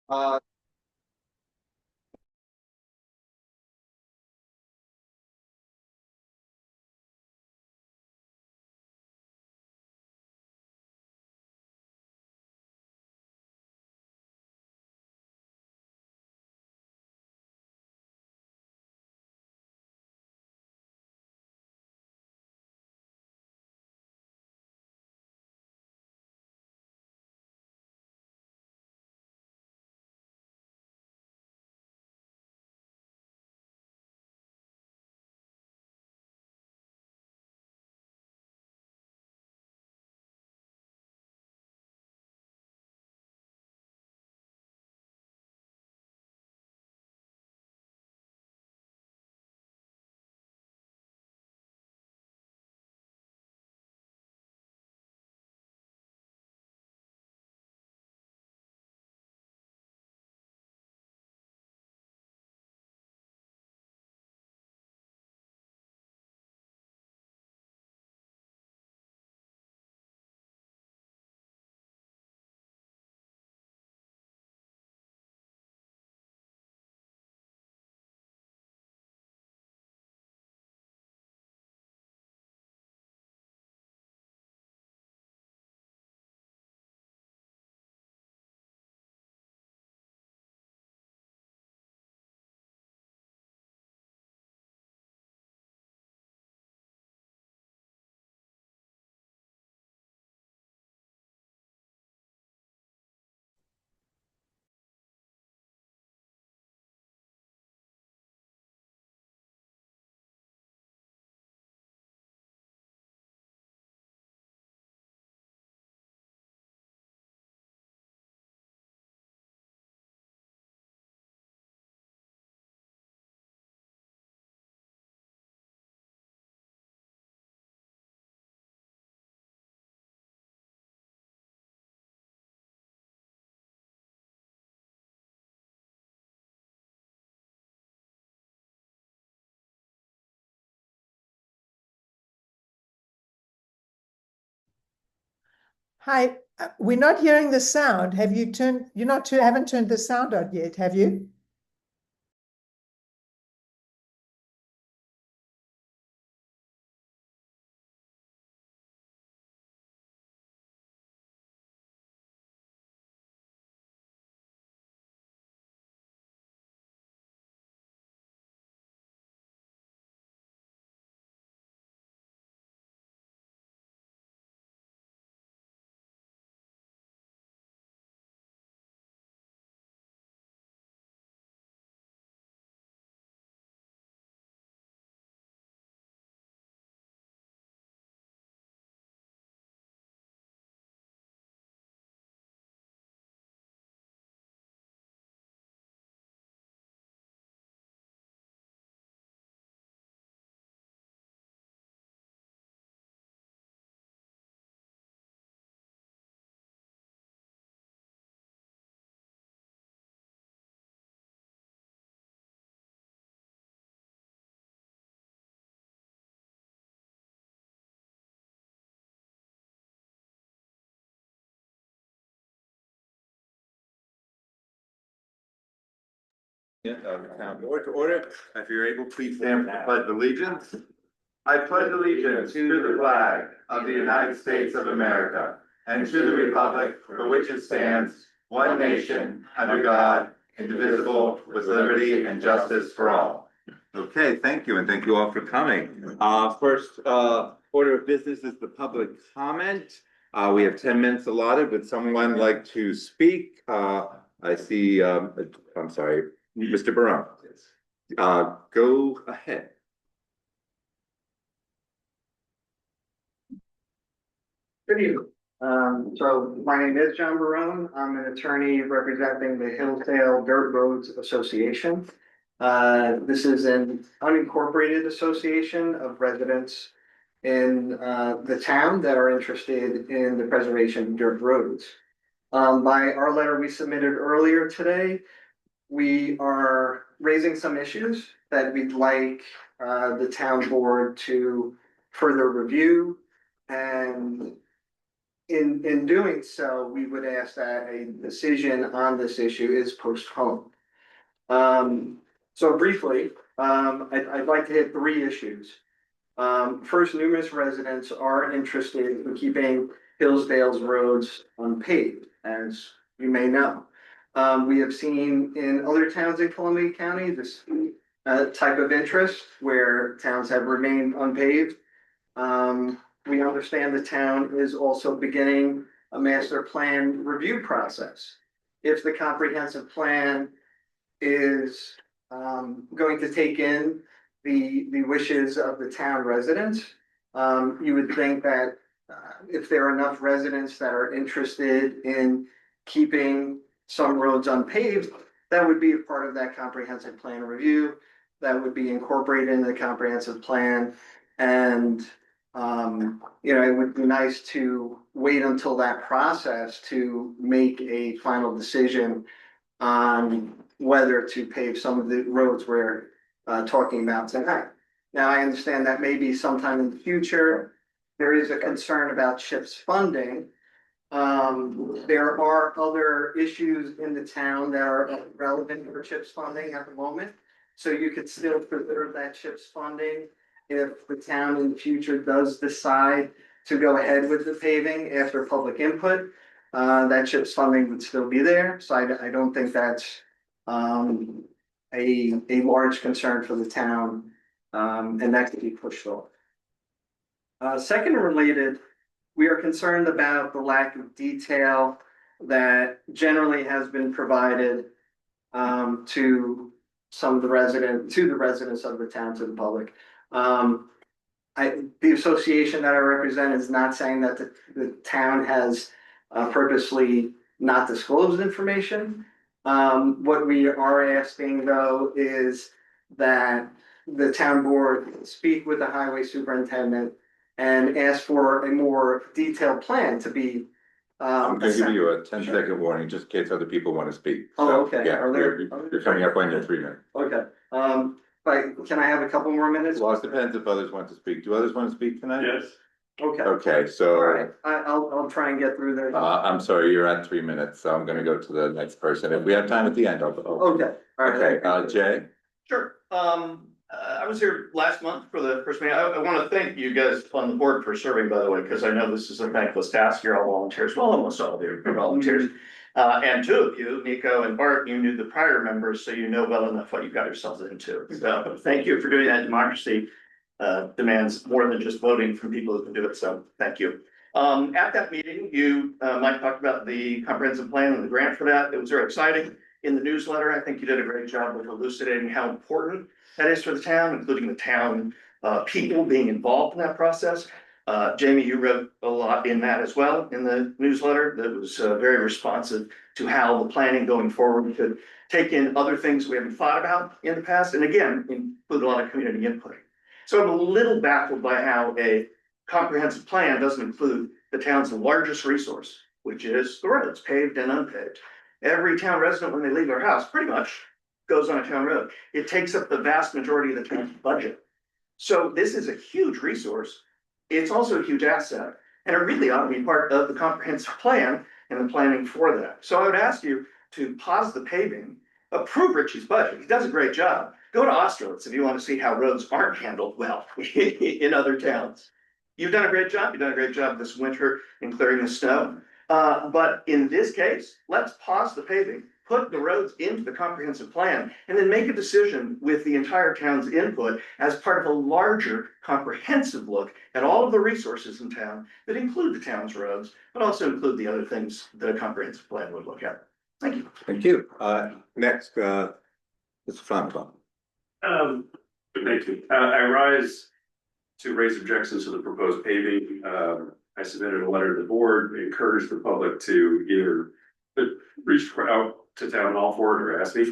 Uh, Hi, we're not hearing the sound. Have you turned, you're not, haven't turned the sound on yet, have you? Town board to order. If you're able, please stand for the pledge of allegiance. I pledge allegiance to the flag of the United States of America and to the republic for which it stands, one nation, under God, indivisible, with liberty and justice for all. Okay, thank you, and thank you all for coming. First order of business is the public comment. We have 10 minutes allotted. Would someone like to speak? I see, I'm sorry, Mr. Barone. Go ahead. Good evening. So my name is John Barone. I'm an attorney representing the Hillsdale Dirt Roads Association. This is an unincorporated association of residents in the town that are interested in the preservation of dirt roads. By our letter we submitted earlier today, we are raising some issues that we'd like the town board to further review and in doing so, we would ask that a decision on this issue is postponed. So briefly, I'd like to hit three issues. First, numerous residents are interested in keeping Hillsdale's roads unpaved, as you may know. We have seen in other towns in Columbia County this type of interest where towns have remained unpaved. We understand the town is also beginning a master plan review process. If the comprehensive plan is going to take in the wishes of the town residents, you would think that if there are enough residents that are interested in keeping some roads unpaved, that would be a part of that comprehensive plan review. That would be incorporated in the comprehensive plan. And, it would be nice to wait until that process to make a final decision on whether to pave some of the roads we're talking about tonight. Now, I understand that maybe sometime in the future, there is a concern about CHIPS funding. There are other issues in the town that are relevant for CHIPS funding at the moment. So you could still preserve that CHIPS funding if the town in the future does decide to go ahead with the paving after public input. That CHIPS funding would still be there. So I don't think that's a large concern for the town, and that could be pushed off. Second related, we are concerned about the lack of detail that generally has been provided to the residents of the town, to the public. The association that I represent is not saying that the town has purposely not disclosed information. What we are asking though is that the town board speak with the highway superintendent and ask for a more detailed plan to be. I'm gonna give you a 10-second warning, just in case other people want to speak. Oh, So, okay. Yeah, Are there- you're coming up on your 3 minutes. Okay, but can I have a couple more minutes? Well, it depends if others want to speak. Do others want to speak tonight? Yes. Okay, Okay, all so, right, I'll try and get through there. I'm sorry, you're at 3 minutes, so I'm gonna go to the next person. If we have time at the end, I'll. Okay, all right. Okay, Jay? Sure. I was here last month for the first meeting. I want to thank you guys on the board for serving, by the way, because I know this is a thankless task. You're all volunteers. Well, almost all of you are volunteers. And two of you, Nico and Bart, you knew the prior members, so you know well enough what you got yourselves into. So thank you for doing that. Democracy demands more than just voting from people who can do it. So thank you. At that meeting, Mike talked about the comprehensive plan and the grant for that. It was very exciting. In the newsletter, I think you did a great job of elucidating how important that is for the town, including the town people being involved in that process. Jamie, you wrote a lot in that as well in the newsletter that was very responsive to how the planning going forward could take in other things we haven't thought about in the past, and again, include a lot of community input. So I'm a little baffled by how a comprehensive plan doesn't include the town's largest resource, which is the roads, paved and unpaved. Every town resident, when they leave their house, pretty much goes on a town road. It takes up the vast majority of the town's budget. So this is a huge resource. It's also a huge asset, and it really ought to be part of the comprehensive plan and the planning for that. So I would ask you to pause the paving, approve Richie's budget. He does a great job. Go to Austerlitz if you want to see how roads aren't handled well in other towns. You've done a great job. You've done a great job this winter in clearing the snow. But in this case, let's pause the paving, put the roads into the comprehensive plan, and then make a decision with the entire town's input as part of a larger comprehensive look at all of the resources in town that include the town's roads, but also include the other things that a comprehensive plan would look at. Thank you. Thank you. Next, Mr. Flammable. Thank you. I rise to raise objections to the proposed paving. I submitted a letter to the board, encouraged the public to either reach out to town hall for it or ask me.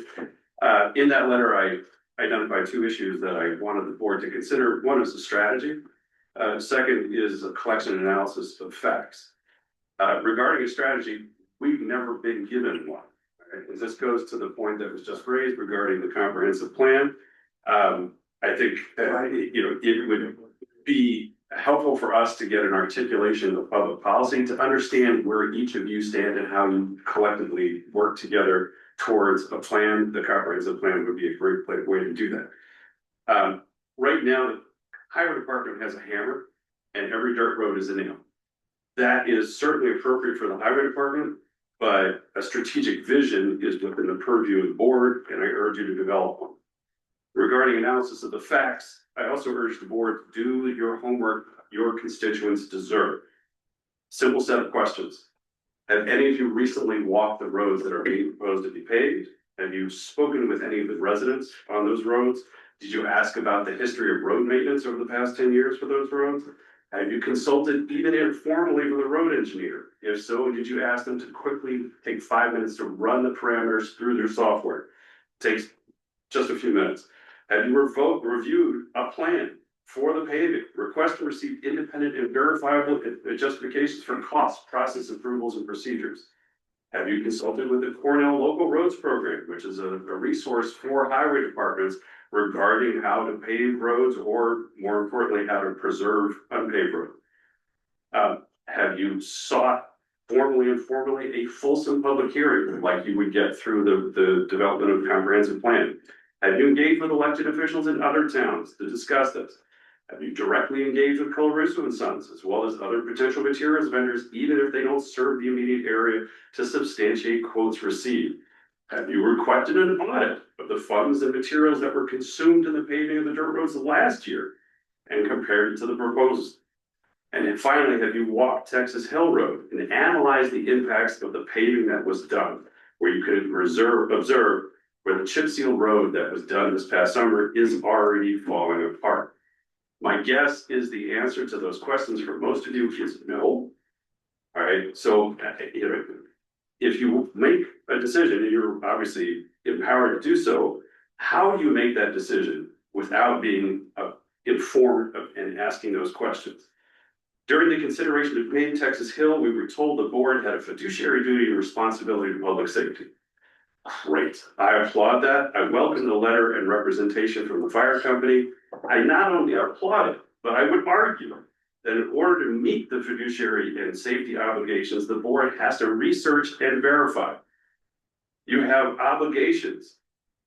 In that letter, I identified two issues that I wanted the board to consider. One is the strategy. Second is a collection and analysis of facts. Regarding a strategy, we've never been given one. Right? This goes to the point that was just raised regarding the comprehensive plan. I think it would be helpful for us to get an articulation of public policy to understand where each of you stand and how you collectively work together towards a plan. The comprehensive plan would be a great way to do that. Right now, the highway department has a hammer and every dirt road is a nail. That is certainly appropriate for the highway department, but a strategic vision is within the purview of the board, and I urge you to develop one. Regarding analysis of the facts, I also urge the board to do your homework your constituents deserve. Simple set of questions. Have any of you recently walked the roads that are being proposed to be paved? Have you spoken with any of the residents on those roads? Did you ask about the history of road maintenance over the past 10 years for those roads? Have you consulted even informally with a road engineer? If so, did you ask them to quickly take 5 minutes to run the parameters through their software? Takes just a few minutes. Have you reviewed a plan for the paving? Request to receive independent and verifiable justifications for costs, process approvals, and procedures. Have you consulted with the Cornell Local Roads Program, which is a resource for highway departments regarding how to pave roads, or more importantly, how to preserve unpaved roads? Have you sought formally and informally a fulsome public hearing like you would get through the development of a comprehensive plan? Have you engaged with elected officials in other towns to discuss this? Have you directly engaged with Colarusso and Sons, as well as other potential materials vendors, even if they don't serve the immediate area, to substantiate quotes received? Have you requested an audit of the funds and materials that were consumed in the paving of the dirt roads last year and compared it to the proposed? And then finally, have you walked Texas Hill Road and analyzed the impacts of the paving that was done, where you could observe where the chip seal road that was done this past summer is already falling apart? My guess is the answer to those questions for most of you is no. All right, so if you make a decision, and you're obviously empowered to do so, how do you make that decision without being informed and asking those questions? During the consideration of paving Texas Hill, we were told the board had a fiduciary duty and responsibility to public safety. Great, I applaud that. I welcome the letter and representation from the fire company. I not only applaud it, but I would argue that in order to meet the fiduciary and safety obligations, the board has to research and verify. You have obligations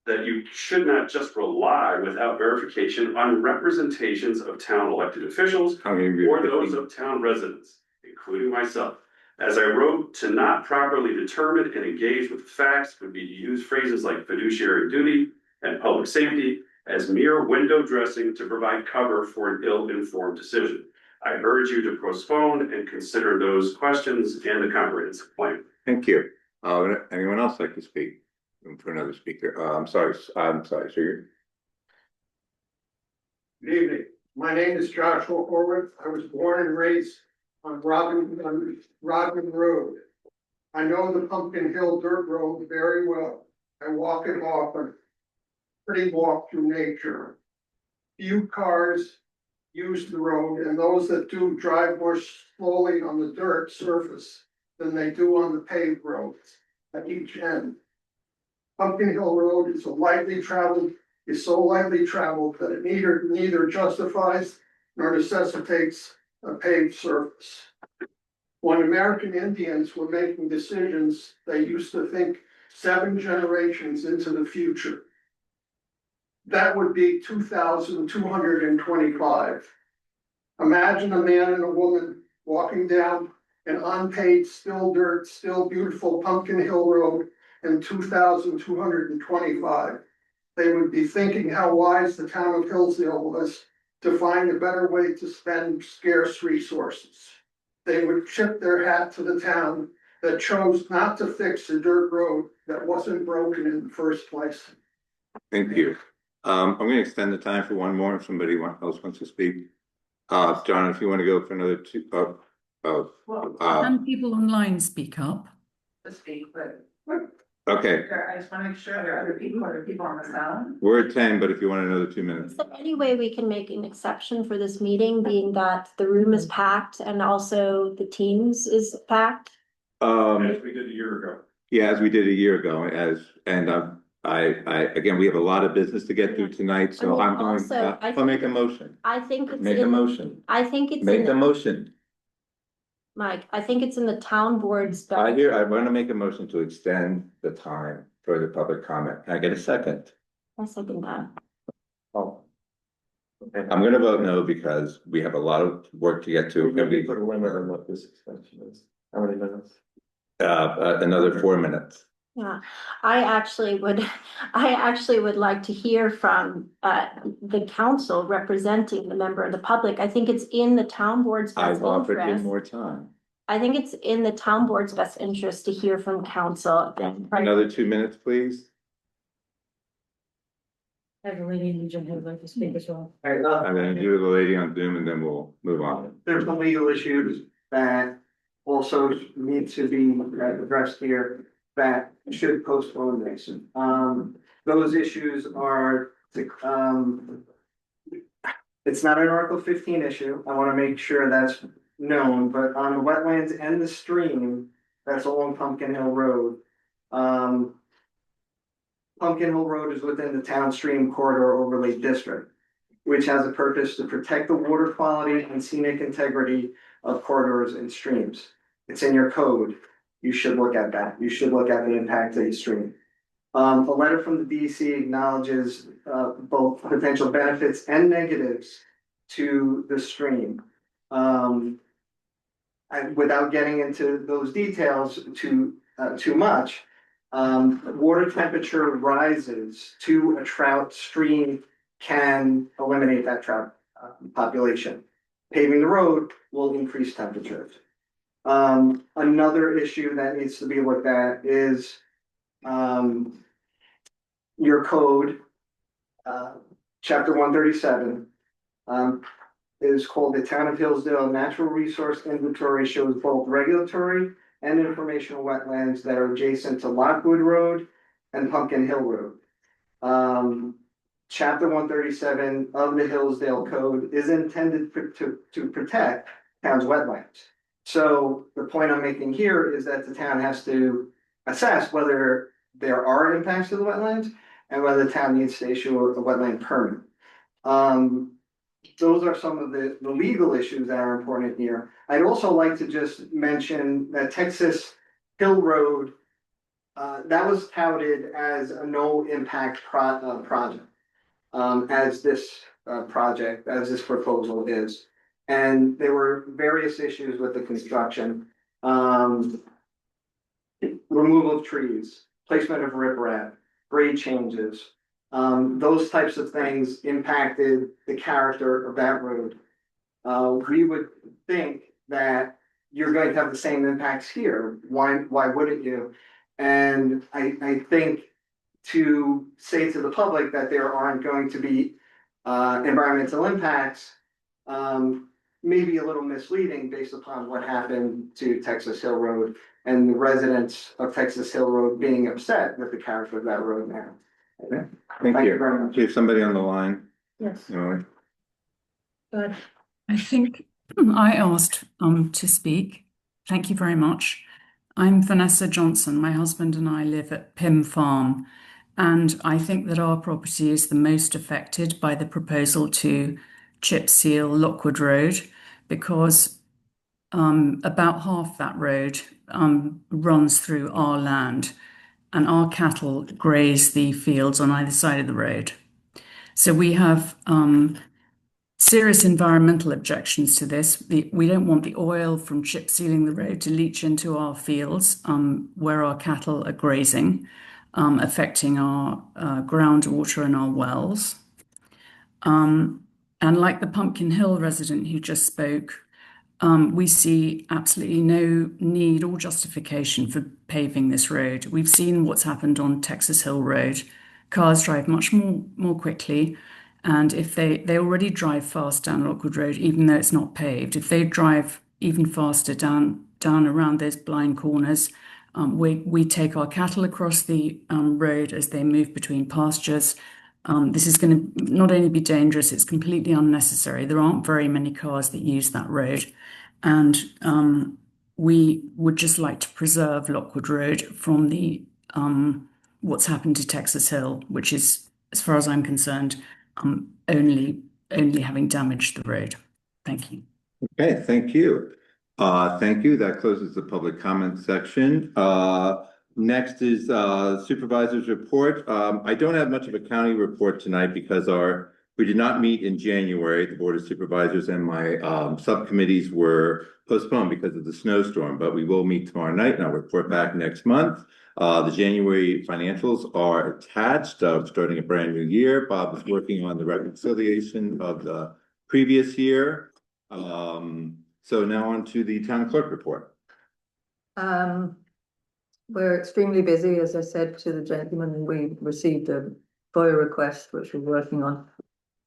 that you should not just rely without verification on representations of town elected officials or those of town residents, including myself. As I wrote, to not properly determine and engage with facts would be to use phrases like fiduciary duty and public safety as mere window dressing to provide cover for an ill-informed decision. I urge you to postpone and consider those questions and the comprehensive plan. Thank you. Anyone else like to speak? For another speaker. I'm sorry, so you're. Good evening. My name is Joshua Horwood. I was born and raised on Rodman Road. I know the Pumpkin Hill Dirt Road very well. I walk it often. Pretty walk through nature. Few cars use the road, and those that do drive more slowly on the dirt surface than they do on the paved roads at each end. Pumpkin Hill Road is so lightly traveled that it neither justifies nor necessitates a paved surface. When American Indians were making decisions, they used to think 7 generations into the future. That would be 2,225. Imagine a man and a woman walking down an unpaved, still dirt, still beautiful Pumpkin Hill Road in 2,225. They would be thinking how wise the town of Hillsdale was to find a better way to spend scarce resources. They would tip their hat to the town that chose not to fix a dirt road that wasn't broken in the first place. Thank you. I'm going to extend the time for one more if somebody else wants to speak. John, if you want to go for another 2. Can people online speak up? To speak, but Okay, I just want to make sure there are other people on the phone. we're at 10, but if you want another 2 minutes. Is there any way we can make an exception for this meeting, being that the room is packed and also the Teams is packed? As we did a year ago. Yeah, as we did a year ago, Again, we have a lot of business to get through tonight, so I mean, I'm going, also, I'll make a motion. I think it's Make a in, motion. I think it's Make in, the motion. Mike, I think it's in the town board's. I want to make a motion to extend the time for the public comment. Can I get a second? I second that. Oh. I'm gonna vote no because we have a lot of work to get to. Maybe put a limit on what this extension is. How many minutes? Another 4 minutes. Yeah, I actually would like to hear from the council representing the member of the public. I think it's in the town board's best I've offered him interest. more time. I think it's in the town board's best interest to hear from council. Another 2 minutes, please. Have a lady in the who'd like to speak as well. I'm gonna do the lady on Zoom and then we'll move on. There's some legal issues that also need to be addressed here that should postpone this. Those issues are, it's not an Article 15 issue. I want to make sure that's known, but on the wetlands and the stream, that's along Pumpkin Hill Road. Pumpkin Hill Road is within the town stream corridor overlay district, which has a purpose to protect the water quality and scenic integrity of corridors and streams. It's in your code. You should look at that. You should look at the impact of the stream. A letter from the DEC acknowledges both potential benefits and negatives to the stream. And without getting into those details too much, water temperature rises to a trout stream can eliminate that trout population. Paving the road will increase temperatures. Another issue that needs to be looked at is your code, chapter 137, is called the Town of Hillsdale Natural Resource Inventory, shows both regulatory and informational wetlands that are adjacent to Lockwood Road and Pumpkin Hill Road. Chapter 137 of the Hillsdale Code is intended to protect town's wetlands. So the point I'm making here is that the town has to assess whether there are impacts to the wetlands and whether the town needs to issue a wetland permit. Those are some of the legal issues that are important here. I'd also like to just mention that Texas Hill Road, that was touted as a no impact project, as this proposal is. And there were various issues with the construction, removal of trees, placement of riprap, grade changes. Those types of things impacted the character of that road. We would think that you're going to have the same impacts here. Why wouldn't you? And I think to say to the public that there aren't going to be environmental impacts may be a little misleading based upon what happened to Texas Hill Road and the residents of Texas Hill Road being upset with the character of that road now. Thank you. Very much. Do you have somebody on the line? Yes. Emily? Good. I think I asked to speak. Thank you very much. I'm Vanessa Johnson. My husband and I live at Pym Farm, and I think that our property is the most affected by the proposal to chip seal Lockwood Road, because about half that road runs through our land, and our cattle graze the fields on either side of the road. So we have serious environmental objections to this. We don't want the oil from chip sealing the road to leach into our fields where our cattle are grazing, affecting our groundwater and our wells. And like the Pumpkin Hill resident who just spoke, we see absolutely no need or justification for paving this road. We've seen what's happened on Texas Hill Road. Cars drive much more quickly, and if they already drive fast down Lockwood Road, even though it's not paved, if they drive even faster down around those blind corners, we take our cattle across the road as they move between pastures. This is going to not only be dangerous, it's completely unnecessary. There aren't very many cars that use that road. And we would just like to preserve Lockwood Road from the what's happened to Texas Hill, which is, as far as I'm concerned, only having damaged the road. Thank you. Okay, thank you. Thank you. That closes the public comment section. Next is supervisor's report. I don't have much of a county report tonight because we did not meet in January. The Board of Supervisors and my subcommittees were postponed because of the snowstorm, but we will meet tomorrow night and I'll report back next month. The January financials are attached, starting a brand new year. Bob is working on the reconciliation of the previous year. So now on to the town clerk report. We're extremely busy, as I said to the gentleman, we received a FOIA request, which we're working on.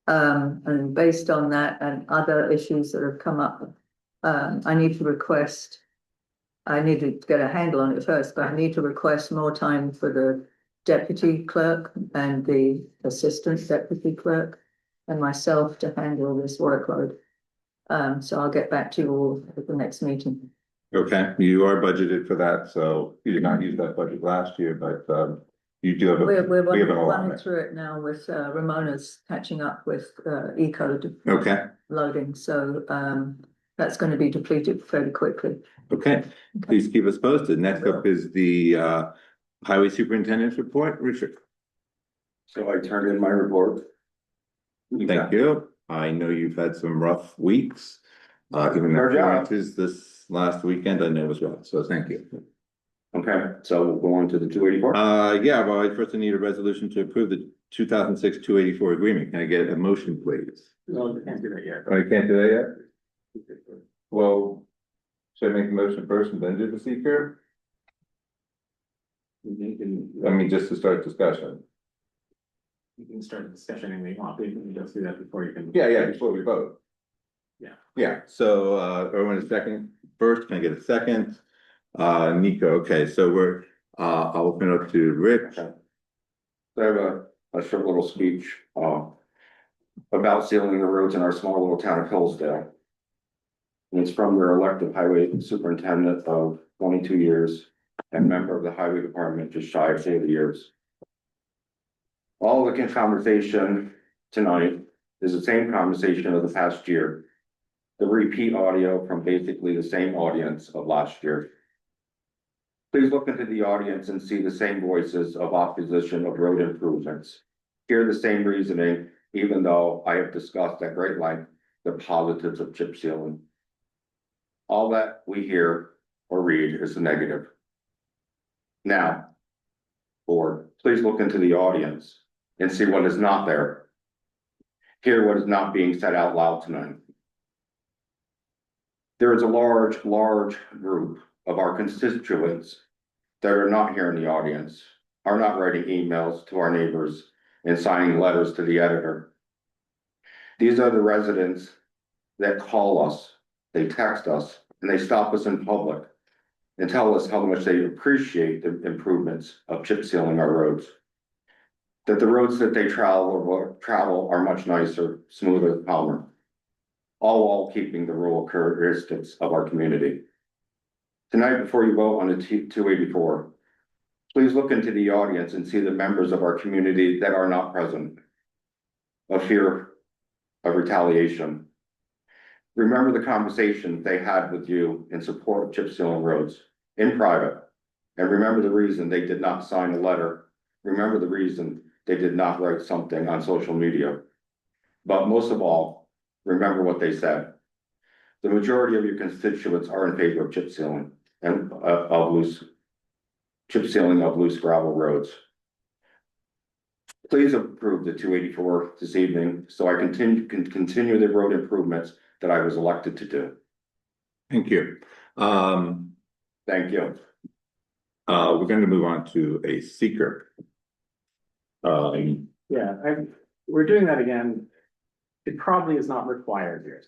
And based on that and other issues that have come up, I need to get a handle on it first, but I need to request more time for the deputy clerk and the assistant deputy clerk and myself to handle this workload. So I'll get back to you all at the next meeting. Okay, you are budgeted for that, so you did not use that budget last year, but you do have a. We're we have an running allotment. through it now with Ramona's catching up with E-code Okay, loading, so that's going to be depleted fairly quickly. okay, please keep us posted. Next up is the highway superintendent's report. Richard. So I turned in my report. Thank you. I know you've had some rough weeks. Given Our the job. occurrences this last weekend, I know as well, so thank you. Okay, so we'll go on to the 284. Yeah, well, I first need a resolution to approve the 2006 284 agreement. Can I get a motion, please? No, you can't do that yet. Oh, you can't do that yet? Well, should I make the motion first and then do the seeker? I mean, just to start discussion. You can start the discussion and we want, but you can go through that before you can. Yeah, before we vote. Yeah. Yeah, so everyone a second first, can I get a second? Nico, okay, so I'll open it up to Rich. Okay. So I have a short little speech about sealing the roads in our small little town of Hillsdale. And it's from their elected highway superintendent of 22 years and member of the highway department just shy of 80 years. All the conversation tonight is the same conversation of the past year. The repeat audio from basically the same audience of last year. Please look into the audience and see the same voices of opposition of road improvements. Hear the same reasoning, even though I have discussed at great length the positives of chip sealing. All that we hear or read is the negative. Now, board, please look into the audience and see what is not there. Hear what is not being said out loud tonight. There is a large group of our constituents that are not here in the audience, are not writing emails to our neighbors and signing letters to the editor. These are the residents that call us, they text us, and they stop us in public and tell us how much they appreciate the improvements of chip sealing our roads. That the roads that they travel are much nicer, smoother, calmer. All while keeping the rural characteristics of our community. Tonight, before you vote on the 284, please look into the audience and see the members of our community that are not present, of fear of retaliation. Remember the conversation they had with you in support of chip sealing roads in private, and remember the reason they did not sign a letter. Remember the reason they did not write something on social media. But most of all, remember what they said. The majority of your constituents are in favor of chip sealing and of loose gravel roads. Please approve the 284 this evening so I can continue the road improvements that I was elected to do. Thank you. Thank you. We're going to move on to a seeker. Yeah, we're doing that again. It probably is not required here.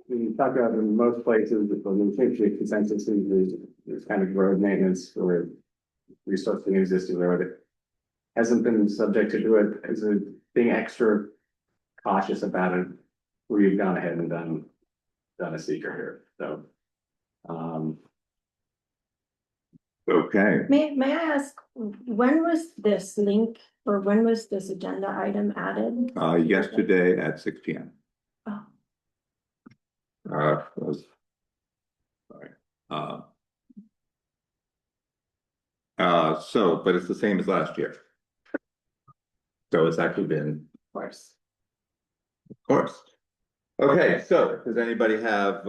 We talked about in most places, the consensus is kind of road maintenance or resourcing an existing road. It hasn't been subject to do it as a being extra cautious about it. We've gone ahead and done a seeker here. So Okay, May I ask, when was this link or when was this agenda item added? yesterday at 6 p.m. Oh. Sorry. But it's the same as last year. So it's actually been, Of course. of course. Okay, so does anybody have,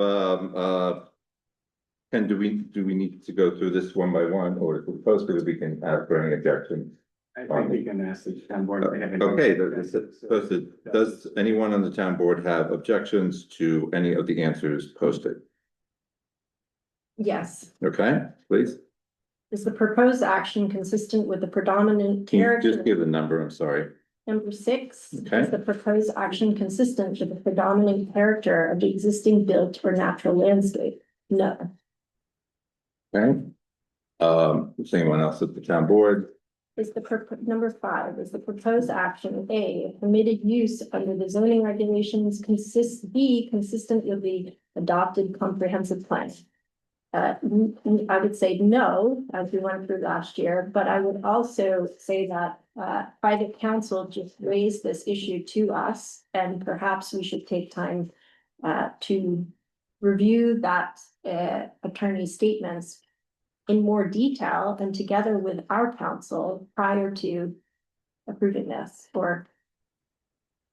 and do we need to go through this one by one, or if we post it, we can ask for any objections? I think we can ask the town board if they have any. Okay, it's posted. Does anyone on the town board have objections to any of the answers posted? Yes. Okay, please. Is the proposed action consistent with the predominant Can you character? just give the number? I'm sorry. Number 6, Okay. is the proposed action consistent with the predominant character of the existing built or natural landscape? No. Okay. Is anyone else at the town board? Is the number 5, is the proposed action A, permitted use under the zoning regulations be consistent with the adopted comprehensive plan? I would say no, as we went through last year, but I would also say that private counsel just raised this issue to us, and perhaps we should take time to review that attorney's statements in more detail and together with our counsel prior to approving this or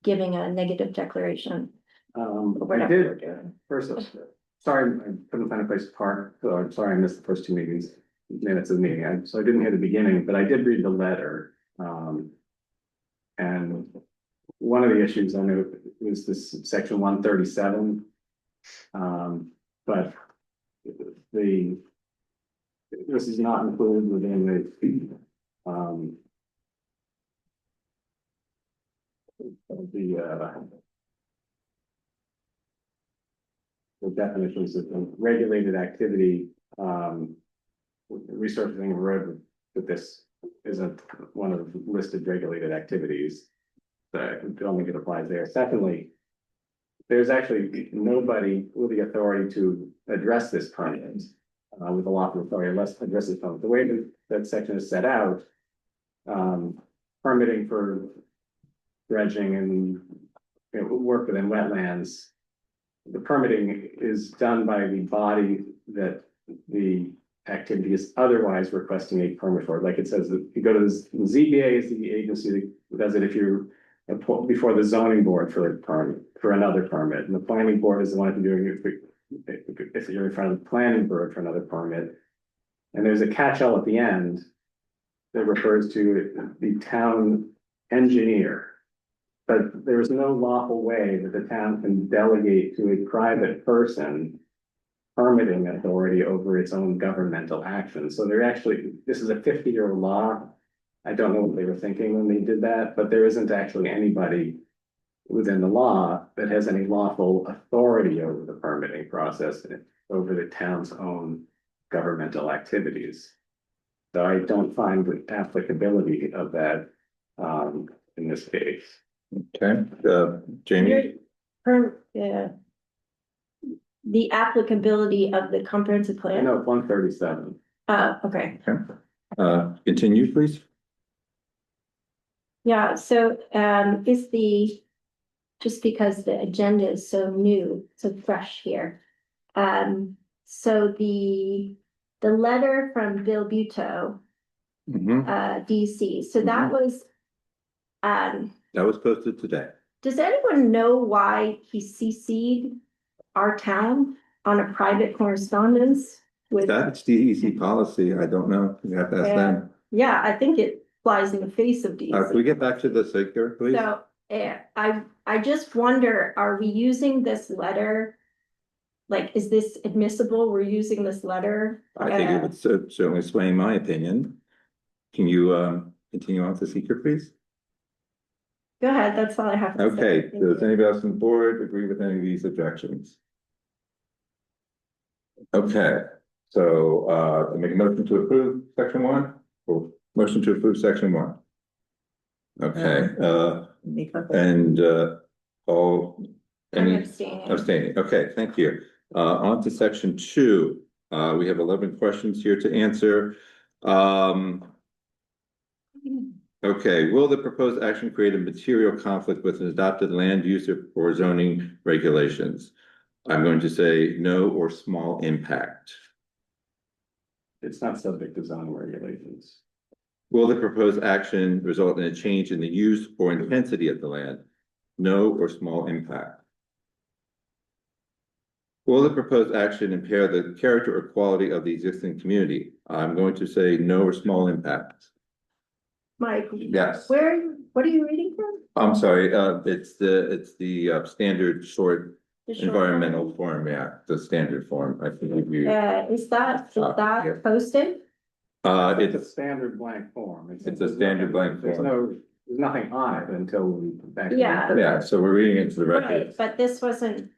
giving a negative declaration. I Whatever we're did, doing. first, sorry, I couldn't find a place to park, so I'm sorry I missed the first 2 minutes of the meeting, so I didn't hear the beginning, but I did read the letter. And one of the issues I know was this section 137. But this is not included within the definitions of regulated activity, resurfacing a road, that this isn't one of the listed regulated activities. So I don't think it applies there. Secondly, there's actually nobody with the authority to address this permit with a lawful authority, unless address this permit. The way that section is set out, permitting for dredging and work within wetlands, the permitting is done by the body that the activity is otherwise requesting a permit for. Like it says, that you go to the ZBA is the agency that does it if you're before the zoning board for a permit, for another permit, and the planning board is the one who's doing it if you're in front of the planning board for another permit. And there's a catch-all at the end that refers to the town engineer. But there is no lawful way that the town can delegate to a private person permitting authority over its own governmental actions. So this is a 50-year law. I don't know what they were thinking when they did that, but there isn't actually anybody within the law that has any lawful authority over the permitting process, over the town's own governmental activities. So I don't find the applicability of that in this case. Okay, Jamie? The applicability of the comprehensive I plan? know 137. Okay. Continue, please. Yeah, so just because the agenda is so new, so fresh here. So the letter from Bill Buteau, DC, so that was. That was posted today. Does anyone know why he CC'd our town on a private correspondence with? That's DEC policy. I don't know. You have to ask them. Yeah, I think it flies in the face of DEC. Can we get back to the figure, please? So, I just wonder, are we using this letter? Like, is this admissible? We're using this letter? I think it would certainly sway my opinion. Can you continue on to seeker, please? Go ahead, that's all I have to say. Okay, Thank does you. anybody else on the board agree with any of these objections? Okay, so I make a motion to approve section 1, or motion to approve section 1. Okay, and all I'm any abstaining. abstaining. Okay, thank you. On to section 2. We have 11 questions here to answer. Okay, will the proposed action create a material conflict with an adopted land use or zoning regulations? I'm going to say no or small impact. It's not subject to zoning regulations. Will the proposed action result in a change in the use or intensity of the land? No or small impact. Will the proposed action impair the character or quality of the existing community? I'm going to say no or small impact. Mike, Yes. what are you reading from? I'm sorry, it's the standard short The short environmental form, yeah, the standard form, I believe you. Is that yeah. posted? It's a It's, standard blank form. It's a standard blank form. There's nothing on it until we. actually- Yeah. yeah, so we're reading it to the record. Right, but this wasn't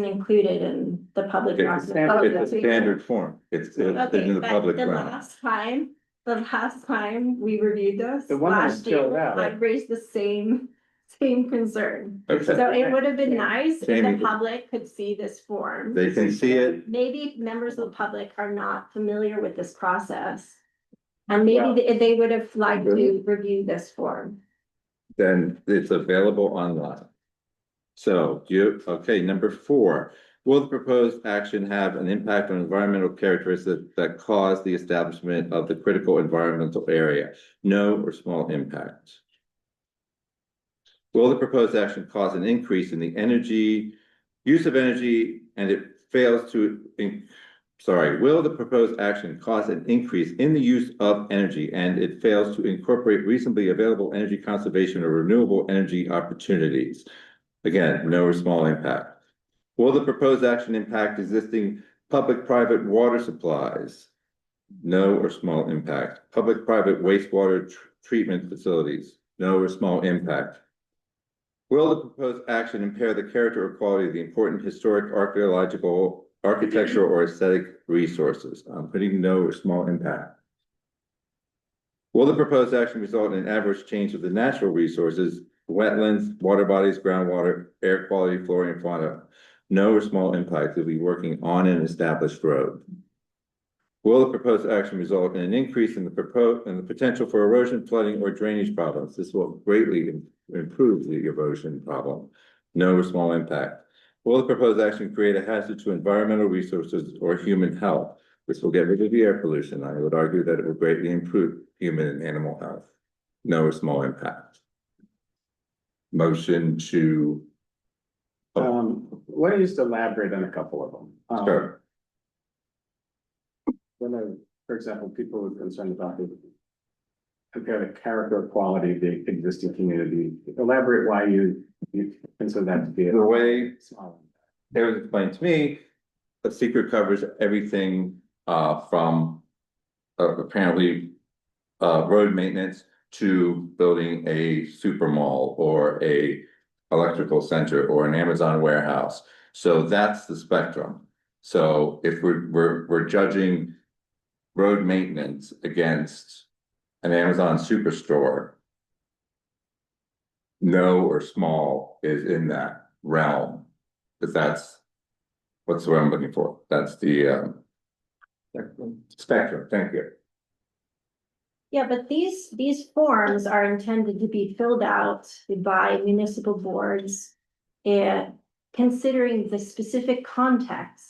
included in the public It's document. it's a standard form, it's in Okay, the but public the realm. last time we reviewed this, The one that was last year, filled out. I raised the same concern. Okay, So it would have been nice if Jamie. the public could see this form. they can see it, Maybe members of the public are not familiar with this process. And maybe they would have liked to review this form. then it's available online. So okay, number 4, will the proposed action have an impact on environmental characteristics that cause the establishment of the critical environmental area? No or small impact. Will the proposed action cause an increase in the use of energy and it fails to, will the proposed action cause an increase in the use of energy and it fails to incorporate reasonably available energy conservation or renewable energy opportunities? Again, no or small impact. Will the proposed action impact existing public-private water supplies? No or small impact. Public-private wastewater treatment facilities? No or small impact. Will the proposed action impair the character or quality of the important historic, archaeological, architectural, or aesthetic resources? I'm putting no or small impact. Will the proposed action result in an adverse change of the natural resources, wetlands, water bodies, groundwater, air quality, flora, and fauna? No or small impact. It will be working on an established road. Will the proposed action result in an increase in the potential for erosion, flooding, or drainage problems? This will greatly improve the erosion problem. No or small impact. Will the proposed action create a hazard to environmental resources or human health? This will get rid of the air pollution. I would argue that it will greatly improve human and animal health. No or small impact. Motion to. Why don't you just elaborate on a couple of them? Sure. For example, people are concerned about the character or quality of the existing community. Elaborate why you consider that to be The way small. it was explained to me, the secret covers everything from apparently road maintenance to building a super mall or a electrical center or an Amazon warehouse. So that's the spectrum. So if we're judging road maintenance against an Amazon superstore, no or small is in that realm. But that's what's the word I'm looking for. That's the spectrum. Thank you. Yeah, but these forms are intended to be filled out by municipal boards and considering the specific context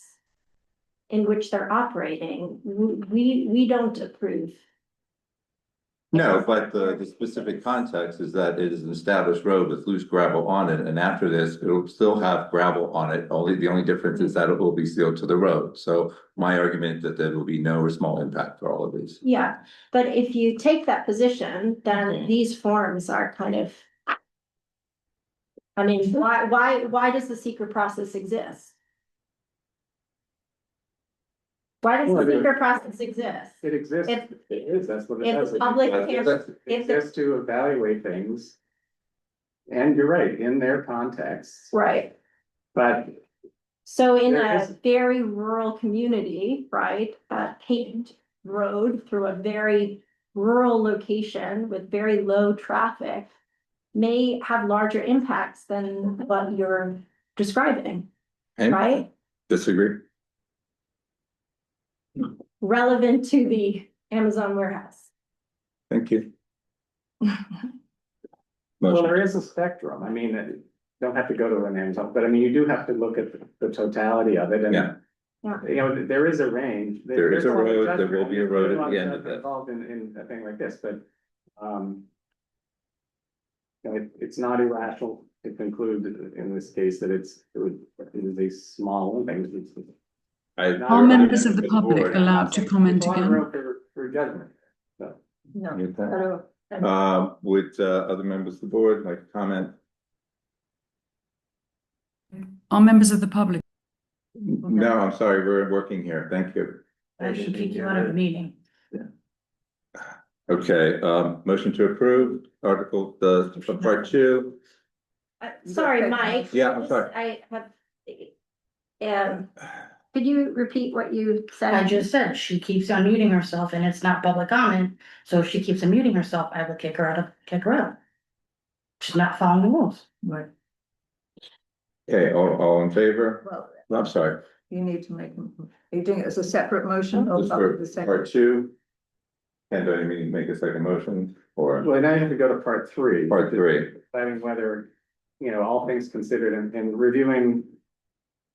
in which they're operating. We don't approve. No, but the specific context is that it is an established road with loose gravel on it, and after this, it'll still have gravel on it. The only difference is that it will be sealed to the road. So my argument that there will be no or small impact for all of these. Yeah, but if you take that position, then these forms are kind of. I mean, why does the secret process exist? Why does the secret process exist? It exists. If- It is, that's what it if does. the public It can't- exists- it if the- exists to evaluate things. And you're right, in their context, Right, but so in There a is- very rural community, right, a paved road through a very rural location with very low traffic. May have larger impacts than what you're describing, And right? disagree. Relevant to the Amazon warehouse. Thank you. Well, Motion, there is a spectrum. I mean, don't have to go to an Amazon, but I mean, you do have to look at the totality of it and. Yeah. You know, there is a range. There is a There's lot of road, there judgment. will be a road There's at lot the end of judgment it. Involved in a thing like this, but, you know, it's not irrational to conclude in this case that it is a small thing. Are members of the public allowed to comment again? For judgment, so. No, I Okay. don't. Would other members of the board like to comment? Are members of the public? No, I'm sorry, we're working here. Thank you. I should kick you out of the meeting. Okay, motion to approve article, part two. Sorry, Mike. Yeah, I'm sorry. I have, could you repeat what you said? I just said she keeps unmuting herself and it's not public comment, so if she keeps unmuting herself, I will kick her out. She's not following the rules. Right. Okay, all in favor? Well, I'm sorry, you need to make, are you doing it as a separate motion or this part of the for second? part two. And do I need to make a second motion or Well, now you have to go to part three. part three? Deciding whether, you know, all things considered and reviewing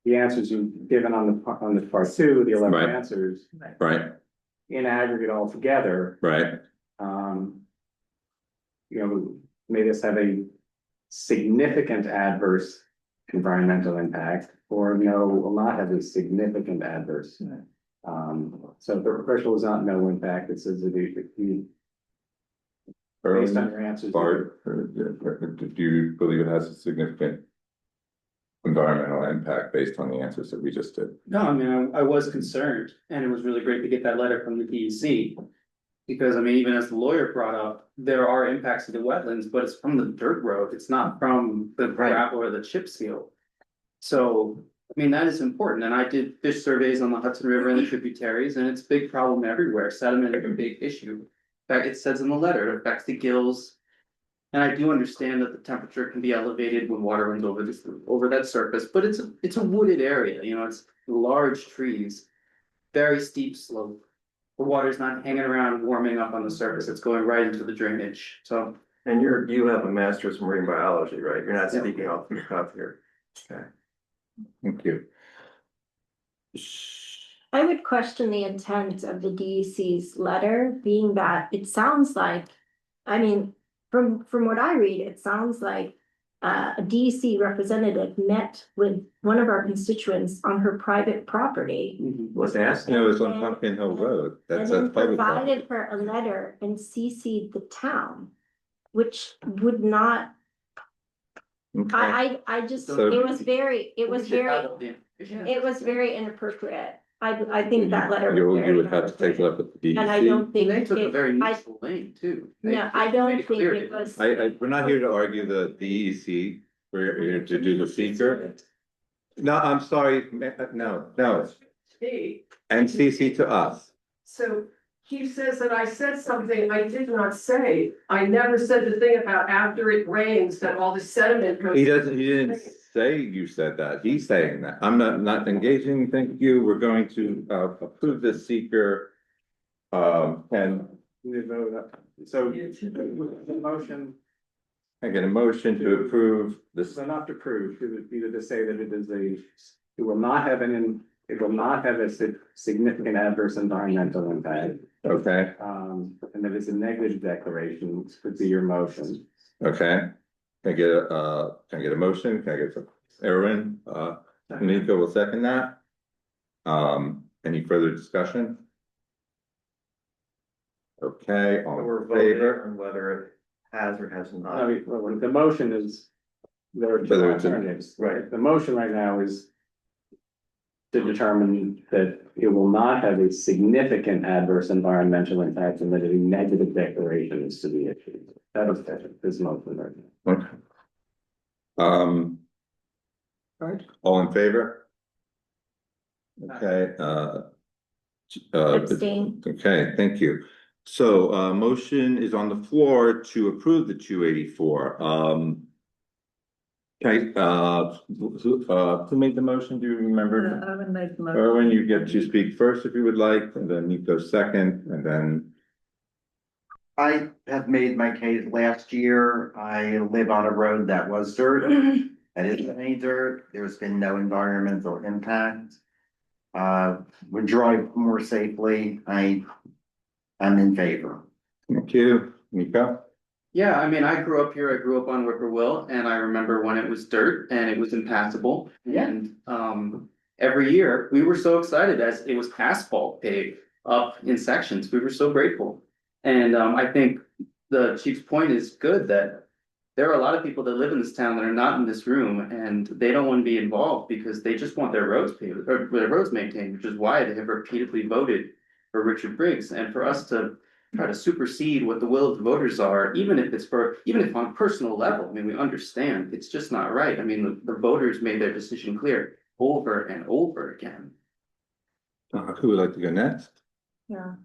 the answers you've given on the part two, the 11 Right. answers Right, in aggregate altogether. right, You know, may this have a significant adverse environmental impact or no, will not have a significant adverse. So the first was not no impact, it says that you based on your answers. Bart, do you believe it has a significant environmental impact based on the answers that we just did? No, I mean, I was concerned, and it was really great to get that letter from the DEC. Because I mean, even as the lawyer brought up, there are impacts to the wetlands, but it's from the dirt road, it's not from the gravel or the chip seal. So, I mean, that is important, and I did fish surveys on the Hudson River and the tributaries, and it's a big problem everywhere, sediment is a big issue. In fact, it says in the letter, it affects the gills. And I do understand that the temperature can be elevated when water runs over that surface, but it's a wooded area, you know, it's large trees. Very steep slope. The water's not hanging around warming up on the surface, it's going right into the drainage, so. And you have a master's in marine biology, right? You're not speaking off the cuff here. Okay. Thank you. I would question the intent of the DEC's letter, being that it sounds like, I mean, from what I read, it sounds like a DEC representative met with one of our constituents on her private property. What's that? No, it's on Pumpkin Hill Road. And That's then a public. provided her a letter and CC'd the town, which would not, Okay. I just, So- it was very inappropriate. I think that letter. was You very would have to take it up with the And I DEC. don't think. They took a it- very I- useful lane too. No, I don't think clear it was. We're not here to argue the DEC, we're here to do the seeker. No, I'm sorry, no, and CC to us. So he says that I said something I did not say. I never said the thing about after it rains, that all the sediment goes. He didn't say you said that, he's saying that, I'm not engaging, thank you, we're going to approve the seeker. And So the motion, I get a motion to approve this, so not to prove, it would either to say that it will not have a significant adverse environmental impact. okay, And that it's a negative declaration, would be your motion. okay. Can I get a motion, can I get Erwin, Nico will second that. Any further discussion? Okay, all We're in voting favor? on whether it has or has I not. mean, well, the motion is, there are two Whether it's a- alternatives. Right. The motion right now is to determine that it will not have a significant adverse environmental impact and that a negative declaration is to be issued. That is this motion right now. Okay. All in favor? Okay, Abstain. okay, thank you. So, motion is on the floor to approve the 284. Okay, who made the motion? Do you remember? I would make the motion. Erwin, you get to speak first if you would like, and then Nico second, and then. I have made my case last year. I live on a road that was dirt. That isn't any dirt. There's been no environmental impact. Would drive more safely. I'm in favor. Thank you, Nico. Yeah, I mean, I grew up here, I grew up on Whippoorwill, and I remember when it was dirt and it was impassable. And every year, we were so excited as it was asphalt paved up in sections, we were so grateful. And I think the chief's point is good, that there are a lot of people that live in this town that are not in this room, and they don't want to be involved because they just want their roads paved, or their roads maintained, which is why they have repeatedly voted for Richard Briggs. And for us to try to supersede what the will of the voters are, even if on a personal level, I mean, we understand, it's just not right. I mean, the voters made their decision clear over and over again. Who would like to go next? Yeah.